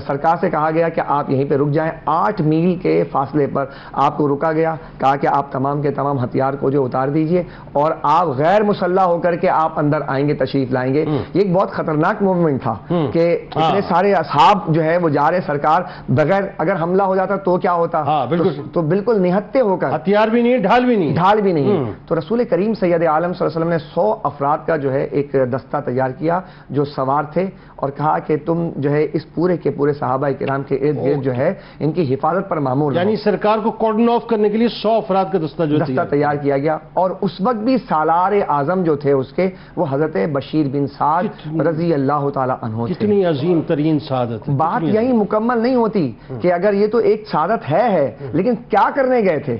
سرکار سے کہا گیا کہ آپ یہیں پہ رک جائیں. 8 میل کے فاصلے پر آپ کو رکا گیا، کہا کہ آپ تمام کے تمام ہتھیار کو جو اتار دیجئے اور آپ غیر مسلح ہو کر کے آپ اندر آئیں گے، تشریف لائیں گے. یہ ایک بہت خطرناک موومنٹ تھا کہ اتنے سارے اصحاب جو ہے وہ جا رہے، سرکار بغیر اگر حملہ ہو جاتا تو کیا ہوتا، تو بالکل نہتے ہو کر، ہتھیار بھی نہیں، ڈھال بھی نہیں. تو رسول کریم سید عالم صلی اللہ علیہ وسلم نے 100 افراد کا جو ہے ایک دستہ تیار کیا جو سوار تھے، اور کہا کہ تم جو ہے اس پورے کے پورے صحابہ کرام کے ارد گرد جو ہے ان کی حفاظت پر مامور، یعنی سرکار کو کارڈن آف کرنے کے لیے 100 افراد کا دستہ تیار کیا گیا. اور اس وقت بھی سالار اعظم جو تھے اس کے وہ حضرت بشیر بن سعد رضی اللہ تعالیٰ عنہ تھے. کتنی عظیم ترین سعادت. بات یہی مکمل نہیں ہوتی کہ اگر یہ تو ایک سعادت ہے لیکن کیا کرنے گئے تھے؟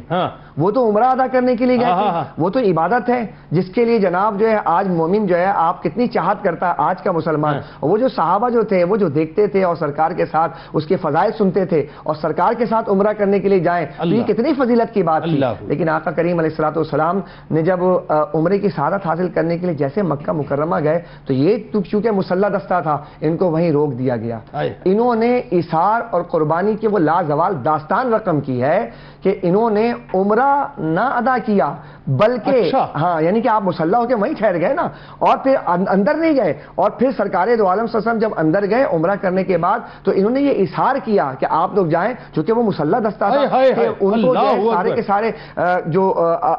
وہ تو عمرہ ادا کرنے کے لیے گئے تھے، وہ تو عبادت ہے جس کے لیے جناب جو ہے آج مومن جو ہے آپ کتنی چاہت کرتا ہے آج کا مسلمان. وہ جو صحابہ جو تھے وہ جو دیکھتے تھے اور سرکار کے ساتھ اس کے فضائل سنتے تھے اور سرکار کے ساتھ عمرہ کرنے کے لیے جائیں تو یہ کتنی فضیلت کی بات تھی. لیکن آقا کریم علیہ الصلوۃ والسلام نے جب عمرے کی سعادت حاصل کرنے کے لیے جیسے مکہ مکرمہ گئے تو یہ چونکہ مسلح دستہ تھا ان کو وہیں روک دیا گیا. انہوں نے ایثار اور قربانی کی وہ لازوال داستان رقم کی ہے کہ انہوں نے عمرہ نہ ادا کیا بلکہ ہاں یعنی کہ آپ مسلح ہو کے وہیں ٹھہر گئے نا اور پھر اندر نہیں گئے. اور پھر سرکار دو عالم صلی اللہ علیہ وسلم جب اندر گئے عمرہ کرنے کے بعد تو انہوں نے یہ اظہار کیا کہ آپ لوگ جائیں, چونکہ وہ مسلح دستہ تھا کہ ان کو سارے کے سارے جو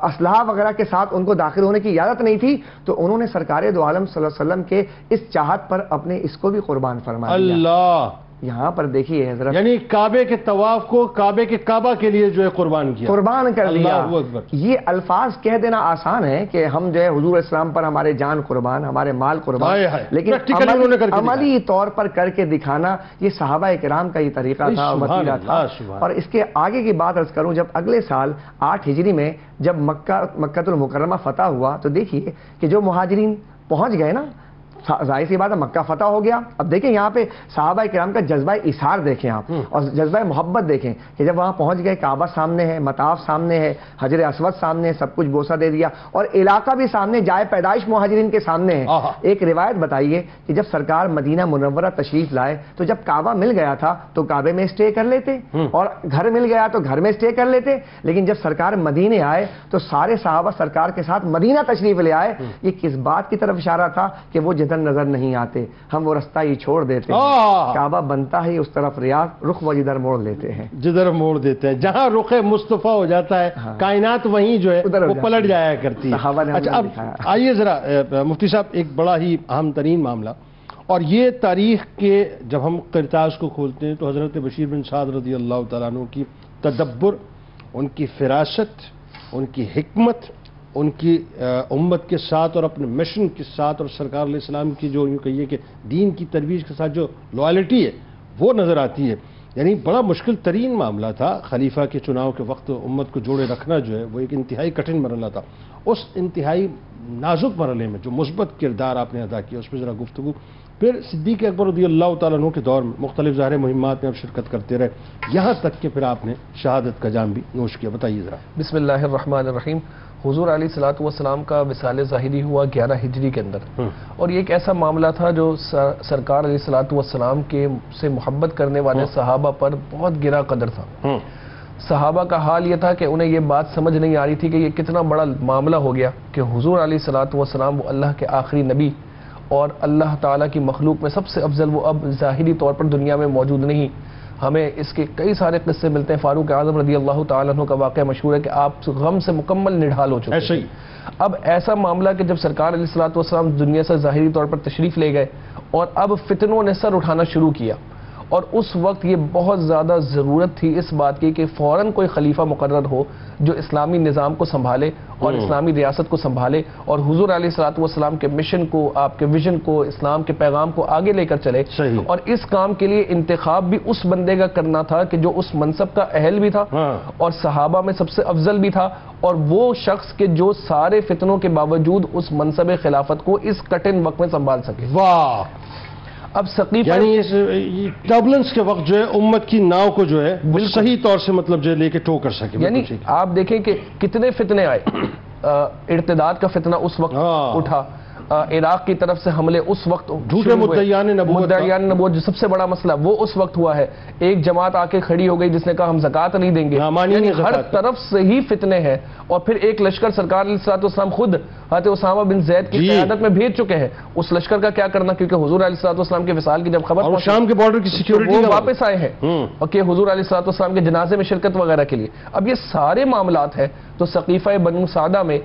اسلحہ وغیرہ کے ساتھ ان کو داخل ہونے کی اجازت نہیں تھی, تو انہوں نے سرکار دو عالم صلی اللہ علیہ وسلم کے اس چاہت پر اپنے اس کو بھی قربان فرما دیا. اللہ یہاں پر دیکھیے حضرت, یعنی کعبے کے طواف کو کعبے کے کعبہ کے لیے جو ہے قربان کیا, قربان کر دیا. اللہ اکبر. یہ الفاظ کہہ دینا آسان ہے کہ ہم جو ہے حضور اسلام پر ہمارے جان قربان, ہمارے مال قربان, لیکن عملی طور پر کر کے دکھانا یہ صحابہ کرام کا یہ طریقہ تھا, وسیلہ تھا. اور اس کے آگے کی بات عرض کروں, جب اگلے سال 8 ہجری میں جب مکہ المکرمہ فتح ہوا تو دیکھیے کہ جو مہاجرین پہنچ گئے نا, ظاہر سی بات ہے مکہ فتح ہو گیا. اب دیکھیں یہاں پہ صحابہ کرام کا جذبہ اثار دیکھیں آپ, اور جذبہ محبت دیکھیں کہ جب وہاں پہنچ گئے, کعبہ سامنے ہے, مطاف سامنے ہے, حجر اسود سامنے ہے, سب کچھ بوسہ دے دیا, اور علاقہ بھی سامنے, جائے پیدائش مہاجرین کے سامنے ہے. ایک روایت بتائیے کہ جب سرکار مدینہ منورہ تشریف لائے تو جب کعبہ مل گیا تھا تو کعبے میں اسٹے کر لیتے, اور گھر مل گیا تو گھر میں اسٹے کر لیتے. لیکن جب سرکار مدینے آئے تو سارے صحابہ سرکار کے ساتھ مدینہ تشریف لے آئے. یہ کس بات کی طرف اشارہ تھا کہ وہ جدھر نظر نہیں آتے ہم وہ رستہ ہی چھوڑ دیتے ہیں, کعبہ بنتا ہے اس طرف ریاض, رخ وہ جدھر موڑ لیتے ہیں, جدھر موڑ دیتے ہیں, جہاں رخ مصطفیٰ ہو جاتا ہے کائنات وہیں جو ہے وہ پلٹ جایا کرتی ہے. اچھا اب آئیے ذرا مفتی صاحب, ایک بڑا ہی اہم ترین معاملہ, اور یہ تاریخ کے جب ہم قرطاس کو کھولتے ہیں تو حضرت بشیر بن سعد رضی اللہ تعالیٰ عنہ کی تدبر, ان کی فراست, ان کی حکمت, ان کی امت کے ساتھ اور اپنے مشن کے ساتھ, اور سرکار علیہ السلام کی جو یوں کہیے کہ دین کی ترویج کے ساتھ جو لوائلٹی ہے وہ نظر آتی ہے. یعنی بڑا مشکل ترین معاملہ تھا. خلیفہ کے چناؤ کے وقت امت کو جوڑے رکھنا جو ہے وہ ایک انتہائی کٹھن مرحلہ تھا. اس انتہائی نازک مرحلے میں جو مثبت کردار آپ نے ادا کیا اس پہ ذرا گفتگو. پھر صدیق اکبر رضی اللہ تعالیٰ عنہ کے دور میں مختلف ظاہر مہمات میں آپ شرکت کرتے رہے, یہاں تک کہ پھر آپ نے شہادت کا جام بھی نوش کیا. بتائیے ذرا. بسم اللہ الرحمن الرحیم. حضور علیہ الصلوۃ والسلام کا وصال ظاہری ہوا 11 ہجری کے اندر, اور یہ ایک ایسا معاملہ تھا جو سرکار علیہ الصلوۃ والسلام کے سے محبت کرنے والے صحابہ پر بہت گرا قدر تھا. صحابہ کا حال یہ تھا کہ انہیں یہ بات سمجھ نہیں آ رہی تھی کہ یہ کتنا بڑا معاملہ ہو گیا کہ حضور علیہ الصلوۃ والسلام وہ اللہ کے آخری نبی اور اللہ تعالیٰ کی مخلوق میں سب سے افضل, وہ اب ظاہری طور پر دنیا میں موجود نہیں. ہمیں اس کے کئی سارے قصے ملتے ہیں. فاروق اعظم رضی اللہ تعالیٰ عنہ کا واقعہ مشہور ہے کہ آپ غم سے مکمل نڈھال ہو چکے ہیں. اب ایسا معاملہ کہ جب سرکار علیہ الصلوۃ والسلام دنیا سے ظاہری طور پر تشریف لے گئے اور اب فتنوں نے سر اٹھانا شروع کیا, اور اس وقت یہ بہت زیادہ ضرورت تھی اس بات کی کہ فوراً کوئی خلیفہ مقرر ہو جو اسلامی نظام کو سنبھالے اور اسلامی ریاست کو سنبھالے اور حضور علیہ الصلوۃ والسلام کے مشن کو, آپ کے ویژن کو, اسلام کے پیغام کو آگے لے کر چلے. اور اس کام کے لیے انتخاب بھی اس بندے کا کرنا تھا کہ جو اس منصب کا اہل بھی تھا اور صحابہ میں سب سے افضل بھی تھا, اور وہ شخص کے جو سارے فتنوں کے باوجود اس منصب خلافت کو اس کٹن وقت میں سنبھال سکے. واہ. اب سقیفہ یعنی اس ٹربلنس کے وقت جو ہے امت کی ناؤ کو جو ہے صحیح طور سے مطلب جو ہے لے کے ٹو کر سکے. یعنی آپ دیکھیں کہ کتنے فتنے آئے. ارتداد کا فتنہ اس وقت اٹھا, عراق کی طرف سے حملے اس وقت, جھوٹے مدعیان نبوت جو سب سے بڑا مسئلہ وہ اس وقت ہوا ہے. ایک جماعت آ کے کھڑی ہو گئی جس نے کہا ہم زکوٰۃ نہیں دیں گے. یعنی ہر طرف سے ہی فتنے ہیں. اور پھر ایک لشکر سرکار علیہ الصلوۃ والسلام خود حضرت اسامہ بن زید کی قیادت میں بھیج چکے ہیں. اس لشکر کا کیا کرنا, کیونکہ حضور علیہ الصلوۃ والسلام کے وصال کی جب خبر اور شام کے بارڈر کی سیکیورٹی وہ واپس آئے ہیں اور کہ حضور علیہ الصلوۃ والسلام کے جنازے میں شرکت وغیرہ کے لیے. اب یہ سارے معاملات ہیں. تو سقیفہ بنو سعدہ میں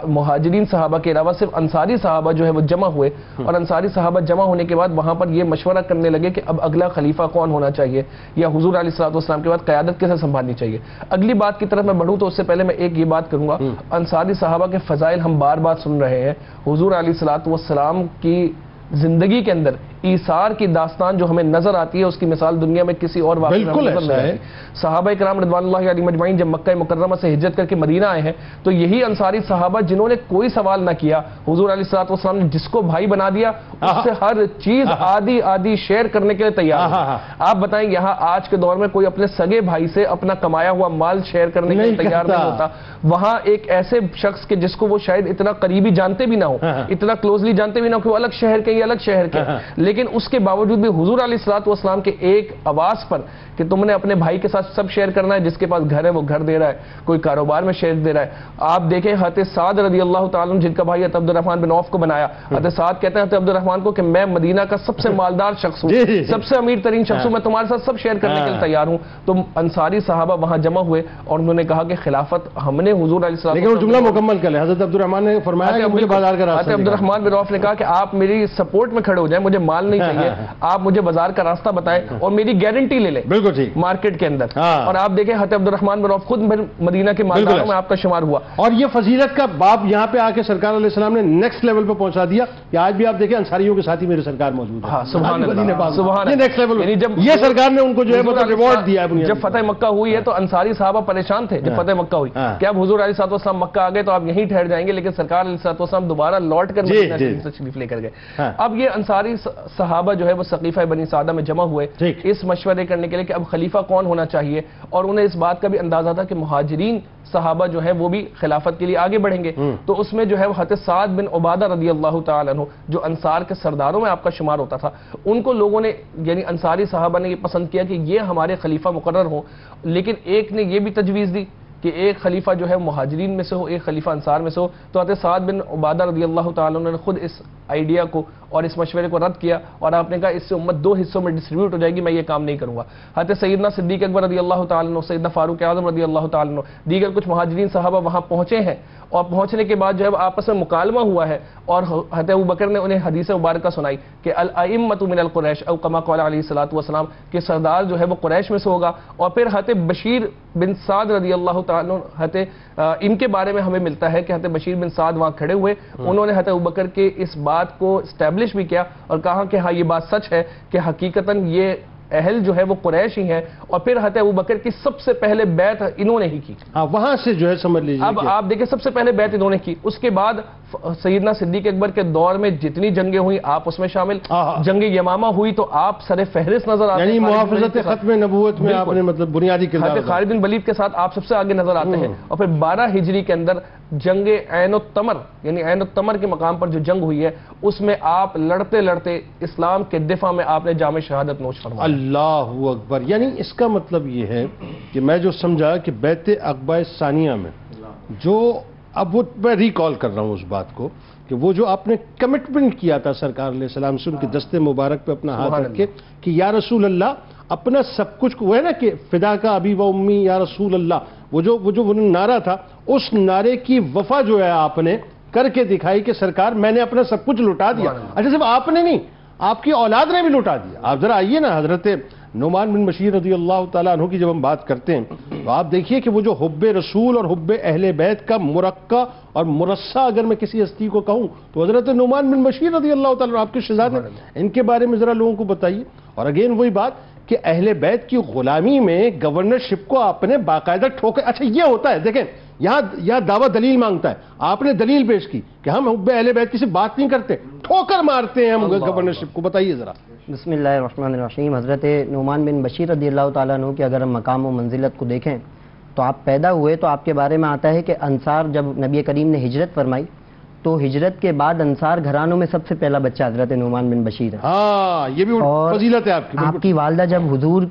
مہاجرین صحابہ کے علاوہ صرف انصاری صحابہ جو ہے وہ جمع ہوئے, اور انصاری صحابہ جمع ہونے کے بعد وہاں پر یہ مشورہ کرنے لگے کہ اب اگلا خلیفہ کون ہونا چاہیے, یا حضور علیہ الصلوۃ والسلام کے بعد قیادت کیسے سنبھالنی چاہیے. اگلی بات کی طرف میں بڑھوں تو اس سے پہلے میں ایک یہ بات کروں گا. انصاری صحابہ کے فضائل ہم بار بار سن رہے ہیں. حضور علیہ الصلوۃ والسلام کی زندگی کے اندر ایثار کی داستان جو ہمیں نظر آتی ہے اس کی مثال دنیا میں کسی اور واقعے میں نظر نہیں آتی. صحابہ کرام رضوان اللہ علیہم اجمعین جب مکہ مکرمہ سے ہجرت کر کے مدینہ آئے ہیں تو یہی انصاری صحابہ جنہوں نے کوئی سوال نہ کیا, حضور علیہ الصلوۃ والسلام نے جس کو بھائی بنا دیا اس سے ہر چیز آدھی شیئر کرنے کے لیے تیار ہے. آپ بتائیں یہاں آج کے دور میں کوئی اپنے سگے بھائی سے اپنا کمایا ہوا مال شیئر کرنے کے لیے تیار نہیں ہوتا. وہاں ایک ایسے شخص کے جس کو وہ شاید اتنا قریبی جانتے بھی نہ ہو, اتنا کلوزلی جانتے بھی نہ ہو کہ وہ الگ شہر کے یا الگ شہر کے, لیکن اس کے باوجود بھی حضور علیہ الصلوۃ والسلام کے ایک آواز پر کہ تم نے اپنے بھائی کے ساتھ سب شیئر کرنا ہے، جس کے پاس گھر ہے وہ گھر دے رہا ہے، کوئی کاروبار میں شیئر دے رہا ہے. آپ دیکھیں حضرت سعد رضی اللہ تعالیٰ عنہ جن کا بھائی حضرت عبد الرحمن بن عوف کو بنایا، حضرت سعد کہتے ہیں حضرت عبد الرحمن کو کہ میں مدینہ کا سب سے مالدار شخص ہوں، سب سے امیر ترین شخص ہوں، میں تمہارے ساتھ سب شیئر کرنے کے لیے تیار ہوں. تو انصاری صحابہ وہاں جمع ہوئے اور انہوں نے کہا کہ خلافت ہم نے حضور علیہ السلام، لیکن وہ جملہ مکمل کر لیں. حضرت عبد الرحمن نے فرمایا کہ مجھے بازار کا راستہ، حضرت عبد الرحمن بن عوف نے کہا کہ آپ میری سپورٹ میں کھڑے ہو جائیں، مجھے مال نہیں چاہیے، آپ مجھے بازار کا راستہ بتائیں اور میری گارنٹی لے لیں بالکل ٹھیک مارکیٹ کے اندر. اور آپ دیکھیں حضرت عبد الرحمن بن عوف خود مدینہ کے مالداروں میں آپ کا شمار ہوا. اور یہ فضیلت کا باب یہاں پہ آ کے سرکار علیہ السلام نے نیکسٹ لیول پہ پہنچا دیا کہ آج بھی آپ دیکھیں انصاریوں کے ساتھ ہی میرے سرکار موجود ہے. سبحان اللہ، سبحان یہ نیکسٹ لیول، یعنی جب یہ سرکار نے ان کو جو ہے مطلب ریوارڈ دیا ہے. جب فتح مکہ ہوئی ہے تو انصاری صحابہ پریشان تھے جب فتح مکہ ہوئی کہ اب حضور علیہ الصلوۃ والسلام مکہ آ گئے تو آپ یہیں ٹھہر جائیں گے، لیکن سرکار علیہ الصلوۃ والسلام دوبارہ لوٹ کر مدینہ شریف لے کر گئے. اب یہ انصاری صحابہ جو ہے وہ سقیفہ بنی سعدہ میں جمع ہوئے اس مشورے کرنے کے لیے کہ اب خلیفہ کون ہونا چاہیے، اور انہیں اس بات کا بھی اندازہ تھا کہ مہاجرین صحابہ جو ہیں وہ بھی خلافت کے لیے آگے بڑھیں گے. تو اس میں جو ہے وہ حضرت سعد بن عبادہ رضی اللہ تعالیٰ عنہ جو انصار کے سرداروں میں آپ کا شمار ہوتا تھا، ان کو لوگوں نے یعنی انصاری صحابہ نے یہ پسند کیا کہ یہ ہمارے خلیفہ مقرر ہوں. لیکن ایک نے یہ بھی تجویز دی کہ ایک خلیفہ جو ہے مہاجرین میں سے ہو، ایک خلیفہ انصار میں سے ہو. تو حضرت سعد بن عبادہ رضی اللہ تعالیٰ عنہ نے خود اس آئیڈیا کو اور اس مشورے کو رد کیا اور آپ نے کہا اس سے امت دو حصوں میں ڈسٹریبیوٹ ہو جائے گی، میں یہ کام نہیں کروں گا. حضرت سیدنا صدیق اکبر رضی اللہ تعالیٰ عنہ، سیدنا فاروق اعظم رضی اللہ تعالیٰ عنہ، دیگر کچھ مہاجرین صحابہ وہاں پہنچے ہیں اور پہنچنے کے بعد جو ہے آپس میں مکالمہ ہوا ہے اور حضرت ابوبکر نے انہیں حدیث مبارکہ سنائی کہ الائمۃ من القریش او کما قال علیہ الصلوۃ والسلام کہ سردار جو ہے وہ قریش میں سے ہوگا. اور پھر حضرت بشیر بن سعد رضی اللہ تعالیٰ عنہ ان کے بارے میں ہمیں ملتا ہے کہ حضرت بشیر بن سعد وہاں کھڑے ہوئے، انہوں نے حضرت ابوبکر کے اس بات کو اسٹیبلش بھی کیا اور کہا کہ ہاں یہ بات سچ ہے کہ حقیقتاً یہ اہل جو ہے وہ قریش ہی ہیں. اور پھر حضرت ابوبکر کی سب سے پہلے بیعت انہوں نے ہی کی. وہاں سے جو ہے سمجھ لیجیے اب آپ دیکھیں سب سے پہلے بیعت انہوں نے کی. اس کے بعد سیدنا صدیق اکبر کے دور میں جتنی جنگیں ہوئی آپ اس میں شامل. جنگ یمامہ ہوئی تو آپ سر فہرست نظر آتے ہیں، یعنی محافظت ختم نبوت میں آپ نے مطلب بنیادی کردار، خالد بن ولید کے ساتھ آپ سب سے آگے نظر آتے ہیں. اور پھر 12 ہجری کے اندر جنگ عین التمر یعنی عین التمر کے مقام پر جو جنگ ہوئی ہے اس میں آپ لڑتے لڑتے اسلام کے دفاع میں آپ نے جام شہادت نوش فرمایا. اللہ اکبر. یعنی اس کا مطلب یہ ہے کہ میں جو سمجھا کہ بیعت عقبہ ثانیہ میں جو اب وہ میں ریکال کر رہا ہوں اس بات کو کہ وہ جو آپ نے کمٹمنٹ کیا تھا سرکار علیہ السلام سے ان کے دستے مبارک پہ اپنا ہاتھ رکھ کے کہ یا رسول اللہ اپنا سب کچھ، وہ ہے نا کہ فدا کا ابی و امی یا رسول اللہ، وہ جو نعرہ تھا اس نعرے کی وفا جو ہے آپ نے کر کے دکھائی کہ سرکار میں نے اپنا سب کچھ لٹا دیا. اچھا صرف آپ نے نہیں، آپ کی اولاد نے بھی لٹا دیا. آپ ذرا آئیے نا حضرت نعمان بن بشیر رضی اللہ تعالیٰ عنہ کی جب ہم بات کرتے ہیں تو آپ دیکھیے کہ وہ جو حب رسول اور حب اہل بیت کا مرقع اور مرصع اگر میں کسی ہستی کو کہوں تو حضرت نعمان بن بشیر رضی اللہ تعالیٰ عنہ آپ کے شہزادے، ان کے بارے میں ذرا لوگوں کو بتائیے. اور اگین وہی بات کہ اہل بیت کی غلامی میں گورنرشپ کو آپ نے باقاعدہ ٹھوکے. اچھا یہ ہوتا ہے دیکھیں یہاں دعویٰ دلیل مانگتا ہے، آپ نے دلیل پیش کی کہ ہم حب اہل بیت کی صرف بات نہیں کرتے، ٹھوکر مارتے ہیں ہم گورنرشپ کو. بتائیے ذرا. بسم اللہ الرحمن الرحیم. حضرت نعمان بن بشیر رضی اللہ تعالیٰ عنہ کے اگر ہم مقام و منزلت کو دیکھیں تو آپ پیدا ہوئے تو آپ کے بارے میں آتا ہے کہ انصار جب نبی کریم نے ہجرت فرمائی تو ہجرت کے بعد انصار گھرانوں میں سب سے پہلا بچہ حضرت نعمان بن بشیر ہے. ہاں یہ بھی فضیلت ہے آپ کی. آپ کی والدہ جب حضور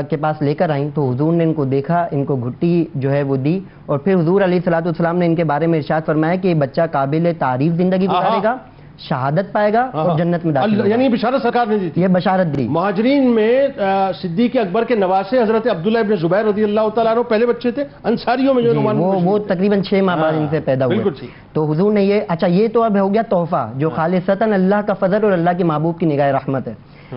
کے پاس لے کر آئیں تو حضور نے ان کو دیکھا، ان کو گھٹی جو ہے وہ دی اور پھر حضور علیہ الصلوۃ والسلام نے ان کے بارے میں ارشاد فرمایا کہ یہ بچہ قابل تعریف زندگی گزارے گا، شہادت پائے گا اور جنت میں داخل ہوگا. یعنی بشارت سرکار نے دی تھی، یہ بشارت دی. مہاجرین میں صدیق اکبر کے نواسے حضرت عبداللہ ابن زبیر رضی اللہ تعالیٰ عنہ پہلے بچے تھے. انصاریوں میں جو وہ تقریباً 6 ماہ بعد ان سے پیدا ہوئے. تو حضور نے یہ اچھا یہ تو اب ہو گیا تحفہ جو خالصتاً اللہ کا فضل اور اللہ کے محبوب کی نگاہ رحمت ہے.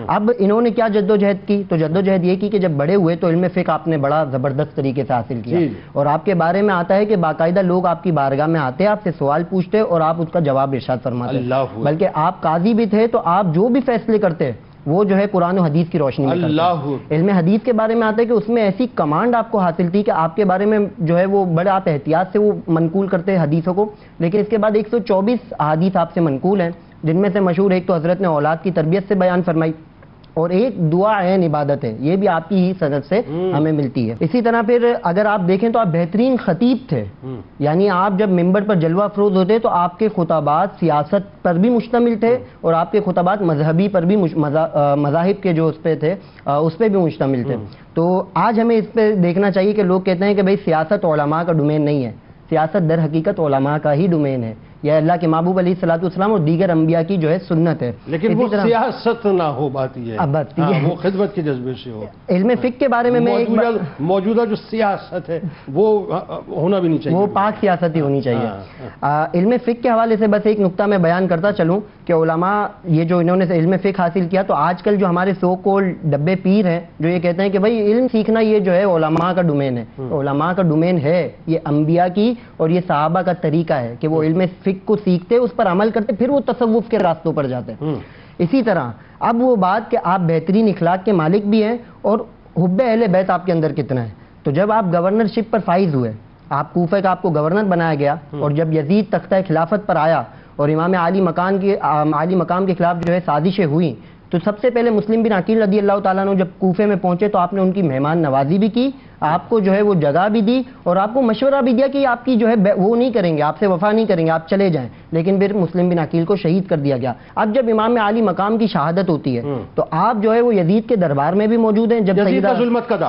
اب انہوں نے کیا جدوجہد کی تو جدوجہد یہ کی کہ جب بڑے ہوئے تو علم فقہ آپ نے بڑا زبردست طریقے سے حاصل کیا اور آپ کے بارے میں آتا ہے کہ باقاعدہ لوگ آپ کی بارگاہ میں آتے آپ سے سوال پوچھتے اور آپ اس کا جواب ارشاد فرماتے. بلکہ آپ قاضی بھی تھے تو آپ جو بھی فیصلے کرتے وہ جو ہے قرآن و حدیث کی روشنی میں کرتے. علم حدیث کے بارے میں آتا ہے کہ اس میں ایسی کمانڈ آپ کو حاصل تھی کہ آپ کے بارے میں جو ہے وہ بڑے آپ احتیاط سے وہ منقول کرتے حدیثوں کو. لیکن اس کے بعد 124 احادیث آپ سے منقول ہیں جن میں سے مشہور ایک تو حضرت نے اولاد کی تربیت سے بیان فرمائی اور ایک دعا عین عبادت ہے، یہ بھی آپ کی ہی سند سے ہمیں ملتی ہے۔ اسی طرح پھر اگر آپ دیکھیں تو آپ بہترین خطیب تھے، یعنی آپ جب ممبر پر جلوہ افروز ہوتے تو آپ کے خطبات سیاست پر بھی مشتمل تھے اور آپ کے خطبات مذہبی پر بھی مذاہب کے جو اس پہ تھے اس پہ بھی مشتمل تھے۔ تو آج ہمیں اس پہ دیکھنا چاہیے کہ لوگ کہتے ہیں کہ بھئی سیاست علماء کا ڈومین نہیں ہے، سیاست در حقیقت علماء کا ہی ڈومین ہے، یہ اللہ کے محبوب علیہ الصلوۃ والسلام اور دیگر انبیاء کی جو ہے سنت ہے۔ لیکن وہ سیاست نہ ہو، بات یہ ہے وہ خدمت کے جذبے سے ہو۔ علم فقہ کے بارے میں موجودہ جو سیاست ہے وہ ہونا بھی نہیں چاہیے، وہ پاک سیاست ہی ہونی چاہیے۔ علم فقہ کے حوالے سے بس ایک نقطہ میں بیان کرتا چلوں کہ علماء یہ جو انہوں نے علم فقہ حاصل کیا، تو آج کل جو ہمارے سو کولڈ ڈبے پیر ہیں جو یہ کہتے ہیں کہ بھائی علم سیکھنا یہ جو ہے علماء کا ڈومین ہے، علماء کا ڈومین ہے، یہ انبیاء کی اور یہ صحابہ کا طریقہ ہے کہ وہ علم فقہ کو سیکھتے، اس پر عمل کرتے، پھر وہ تصوف کے راستوں پر جاتے ہیں۔ اسی طرح اب وہ بات کہ آپ بہترین اخلاق کے مالک بھی ہیں اور حب اہل بیت آپ کے اندر کتنا ہے، تو جب آپ گورنرشپ پر فائز ہوئے، آپ کوفہ کا آپ کو گورنر بنایا گیا، اور جب یزید تختہ خلافت پر آیا اور امام عالی مقام کے خلاف جو ہے سازشیں ہوئیں، تو سب سے پہلے مسلم بن عقیل رضی اللہ تعالیٰ عنہ جب کوفے میں پہنچے تو آپ نے ان کی مہمان نوازی بھی کی، آپ کو جو ہے وہ جگہ بھی دی اور آپ کو مشورہ بھی دیا کہ آپ کی جو ہے وہ نہیں کریں گے، آپ سے وفا نہیں کریں گے، آپ چلے جائیں، لیکن پھر مسلم بن عقیل کو شہید کر دیا گیا۔ اب جب امام عالی مقام کی شہادت ہوتی ہے تو آپ جو ہے وہ یزید کے دربار میں بھی موجود ہیں، جب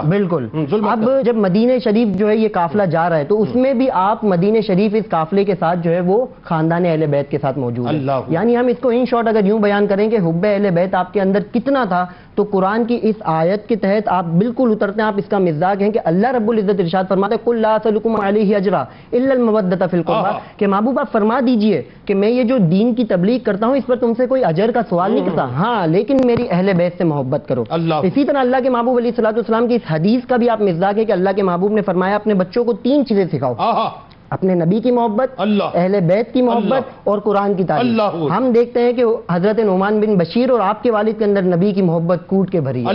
بالکل اب جب مدینہ شریف جو ہے یہ قافلہ جا رہا ہے تو اس میں بھی آپ مدینہ شریف اس قافلے کے ساتھ جو ہے وہ خاندان اہل بیت کے ساتھ موجود ہیں۔ یعنی ہم اس کو ان شارٹ اگر یوں بیان کریں کہ حب اہل بیت آپ کے اندر کتنا تھا، تو قرآن کی اس آیت کے تحت آپ بالکل اترتے ہیں، آپ اس کا مزاج ہیں کہ اللہ رب العزت ارشاد فرماتے ہیں قل لا اسألکم علیہ اجرا الا المودۃ فی القربى، کہ محبوب آپ فرما دیجئے کہ میں یہ جو دین کی تبلیغ کرتا ہوں اس پر تم سے کوئی اجر کا سوال نہیں کرتا، ہاں لیکن میری اہل بیت سے محبت کرو۔ اسی طرح اللہ کے محبوب علیہ الصلوۃ والسلام کی اس حدیث کا بھی آپ مزاج ہے کہ اللہ کے محبوب نے فرمایا اپنے بچوں کو 3 چیزیں سکھاؤ، اپنے نبی کی محبت، اہل بیت کی محبت اور قرآن کی تعلیم۔ ہم دیکھتے ہیں کہ حضرت نعمان بن بشیر اور آپ کے والد کے اندر نبی کی محبت کوٹ کے بھری ہے،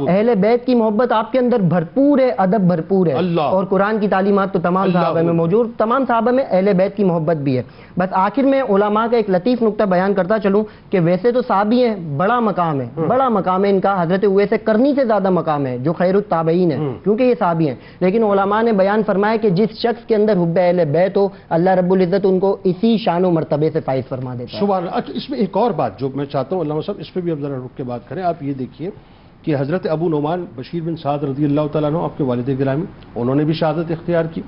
اہل بیت کی محبت آپ کے اندر بھرپور ہے، ادب بھرپور ہے، اور قرآن کی تعلیمات تو تمام صحابہ میں موجود، تمام صحابہ میں اہل بیت کی محبت بھی ہے۔ بس آخر میں علماء کا ایک لطیف نقطہ بیان کرتا چلوں کہ ویسے تو صحابی ہیں، بڑا مقام ہے، بڑا مقام ہے ان کا، حضرت اویس قرنی سے زیادہ مقام ہے جو خیر التابعین ہے کیونکہ یہ صحابی ہیں، لیکن علماء نے بیان فرمایا کہ جس شخص کے اندر حب اہل بیت ہو اللہ رب العزت ان کو اسی شان و مرتبے سے فائز فرما دیتا ہے۔ سبحان اللہ۔ اس میں ایک اور بات جو میں چاہتا ہوں علامہ صاحب اس پہ بھی اب ذرا رک کے بات کریں، آپ یہ دیکھیے کہ حضرت ابو نعمان بشیر بن سعد رضی اللہ تعالیٰ عنہ آپ کے والد گرامی انہوں نے بھی شہادت اختیار کی،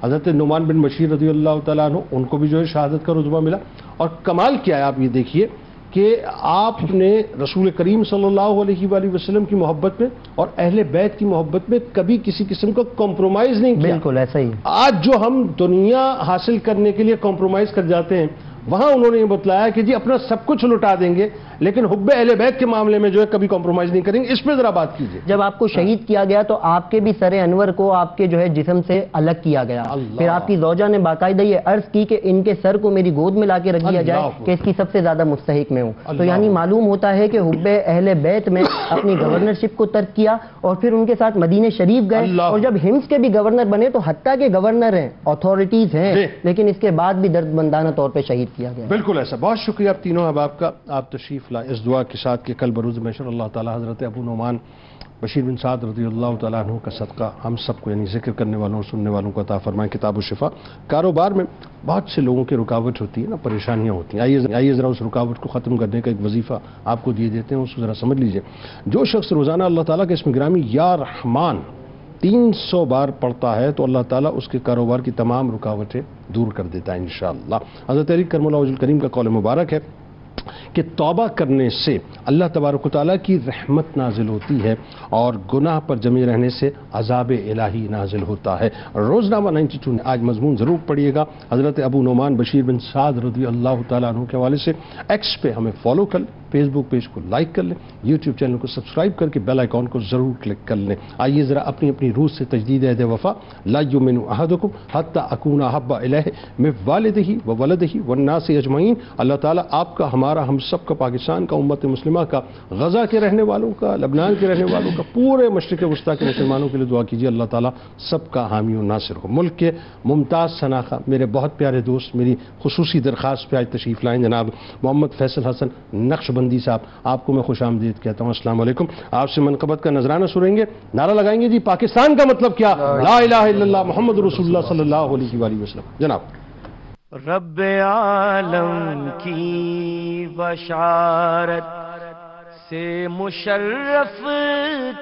حضرت نعمان بن بشیر رضی اللہ تعالیٰ عنہ ان کو بھی جو ہے شہادت کا رتبہ ملا، اور کمال کیا ہے آپ یہ دیکھیے کہ آپ نے رسول کریم صلی اللہ علیہ وآلہ وسلم کی محبت میں اور اہل بیت کی محبت میں کبھی کسی قسم کا کمپرومائز نہیں کیا۔ بالکل ایسا ہی۔ آج جو ہم دنیا حاصل کرنے کے لیے کمپرومائز کر جاتے ہیں وہاں انہوں نے یہ بتلایا کہ جی اپنا سب کچھ لٹا دیں گے لیکن حب اہل بیت کے معاملے میں جو ہے کبھی کمپرومائز نہیں کریں گے، اس پہ ذرا بات کیجیے۔ جب آپ کو شہید کیا گیا تو آپ کے بھی سر انور کو آپ کے جو ہے جسم سے الگ کیا گیا، پھر آپ کی زوجہ نے باقاعدہ یہ عرض کی کہ ان کے سر کو میری گود میں لا کے رکھ دیا جائے کہ اس کی سب سے زیادہ مستحق میں ہوں۔ تو یعنی معلوم ہوتا ہے کہ حب اہل بیت میں اپنی گورنرشپ کو ترک کیا اور پھر ان کے ساتھ مدینہ شریف گئے، اور جب ہمس کے بھی گورنر بنے تو حتیٰ کہ گورنر ہیں، اتھارٹیز ہیں، لیکن اس کے بعد بھی درد مندانہ طور پہ شہید کیا گیا۔ بالکل ایسا۔ بہت شکریہ آپ تینوں احباب کا، آپ تشریف لائے اس دعا کے ساتھ کہ کل بروز محشر اللہ تعالی حضرت ابو نعمان بشیر بن سعد رضی اللہ تعالیٰ عنہ کا صدقہ ہم سب کو یعنی ذکر کرنے والوں اور سننے والوں کو عطا فرمائیں۔ کتاب و شفا، کاروبار میں بہت سے لوگوں کی رکاوٹ ہوتی ہے نا، پریشانیاں ہوتی ہیں، آئیے ذرا اس رکاوٹ کو ختم کرنے کا ایک وظیفہ آپ کو دیے دیتے ہیں، اس کو ذرا سمجھ لیجئے۔ جو شخص روزانہ اللہ تعالیٰ کے اسم گرامی یا رحمان 300 بار پڑھتا ہے تو اللہ تعالیٰ اس کے کاروبار کی تمام رکاوٹیں دور کر دیتا ہے انشاءاللہ۔ حضرت علی کرم اللہ وجہ الکریم کا قول مبارک ہے کہ توبہ کرنے سے اللہ تبارک و تعالیٰ کی رحمت نازل ہوتی ہے اور گناہ پر جمے رہنے سے عذاب الہی نازل ہوتا ہے۔ روزنامہ 92 آج مضمون ضرور پڑھیے گا حضرت ابو نعمان بشیر بن سعد رضی اللہ تعالیٰ عنہ کے حوالے سے۔ ایکس پہ ہمیں فالو کر لیں، فیس بک پیج کو لائک کر لیں، یوٹیوب چینل کو سبسکرائب کر کے بیل آئیکن کو ضرور کلک کر لیں۔ آئیے ذرا اپنی اپنی روح سے تجدید عہد وفا، لا یؤمن احدکم حتی اکون احب الیہ من والدہ وولدہ والناس اجمعین۔ اللہ تعالیٰ آپ کا، ہمارا، ہم سب کا، پاکستان کا، امت مسلمہ کا، غزہ کے رہنے والوں کا، لبنان کے رہنے والوں کا، پورے مشرق وسطیٰ کے مسلمانوں کے لیے دعا کیجیے اللہ تعالیٰ سب کا حامی و ناصر ہو۔ ملک کے ممتاز شناخہ میرے بہت پیارے دوست میری خصوصی درخواست پہ آج تشریف لائیں جناب محمد فیصل حسن نقش دیوبندی صاحب، آپ کو میں خوش آمدید کہتا ہوں، السلام علیکم۔ آپ سے منقبت کا نذرانہ سنیں گے، نعرہ لگائیں گے جی پاکستان کا مطلب کیا، لا الہ الا اللہ محمد رسول اللہ صلی اللہ علیہ وآلہ وسلم۔ جناب رب عالم کی بشارت سے مشرف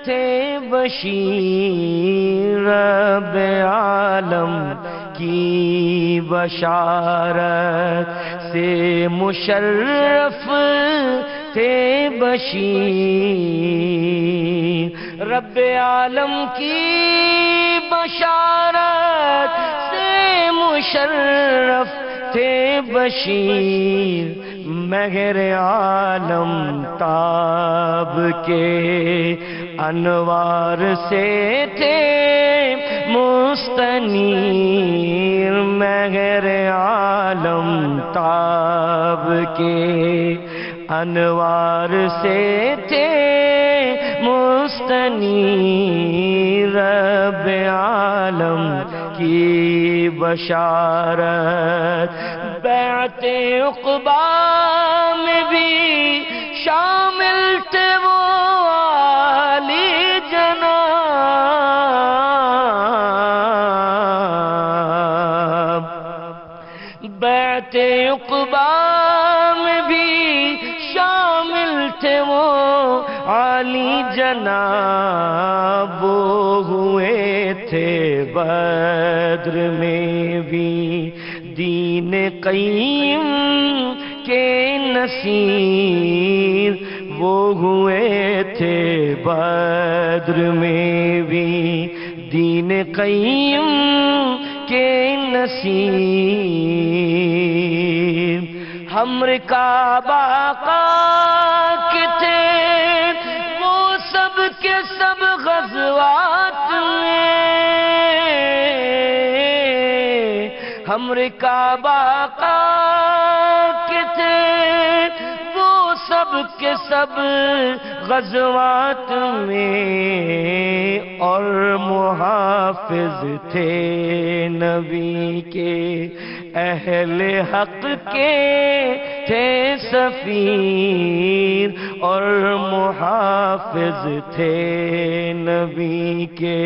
تھے بشیر، رب عالم کی بشارت سے مشرف تھے بشیر، رب عالم کی بشارت سے مشرف تھے بشیر، مہر عالم تاب کے انوار سے تھے مستنیر، مہر عالم تاب کے انوار سے تھے مستنیر، رب عالم کی بشارت بیعت عقبہ میں بھی شامل تھے وہ عالی جناب، بیعت عقبہ میں بھی شامل تھے وہ عالی جناب، وہ ہوئے تھے بدر میں بھی دین قیم کے نصیر، وہ ہوئے تھے بدر میں بھی دین قیم کے نصیر، ہمر کعبہ کے تھے وہ سب کے سب غزوات میں، ہمر کعبہ کے تھے وہ سب کے سب غزوات میں، اور محافظ تھے نبی کے اہل حق کے تھے سفیر، اور محافظ تھے نبی کے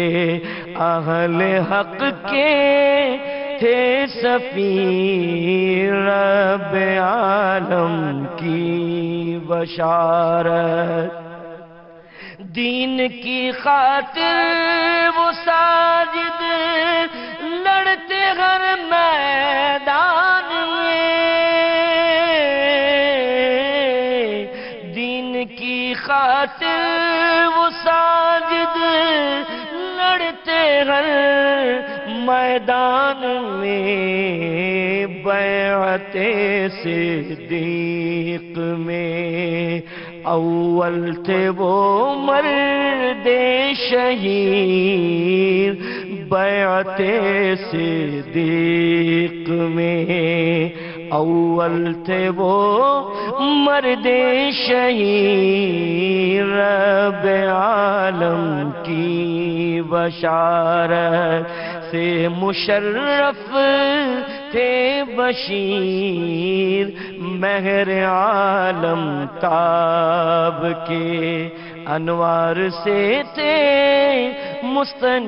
اہل حق کے تھے سفیر، رب عالم کی بشارت، دین کی خاطر وہ ساجد لڑتے ہر میدان میں، دین کی خاطر وہ ساجد لڑتے ہر میدان میں، بیعت صدیق میں اول تھے وہ مرد شہید، بیعت صدیق میں اول تھے وہ مرد شہید، رب عالم کی بشارت سے مشرف تھے بشیر، مہر عالم تاب کے انوار سے تھے مستنیر۔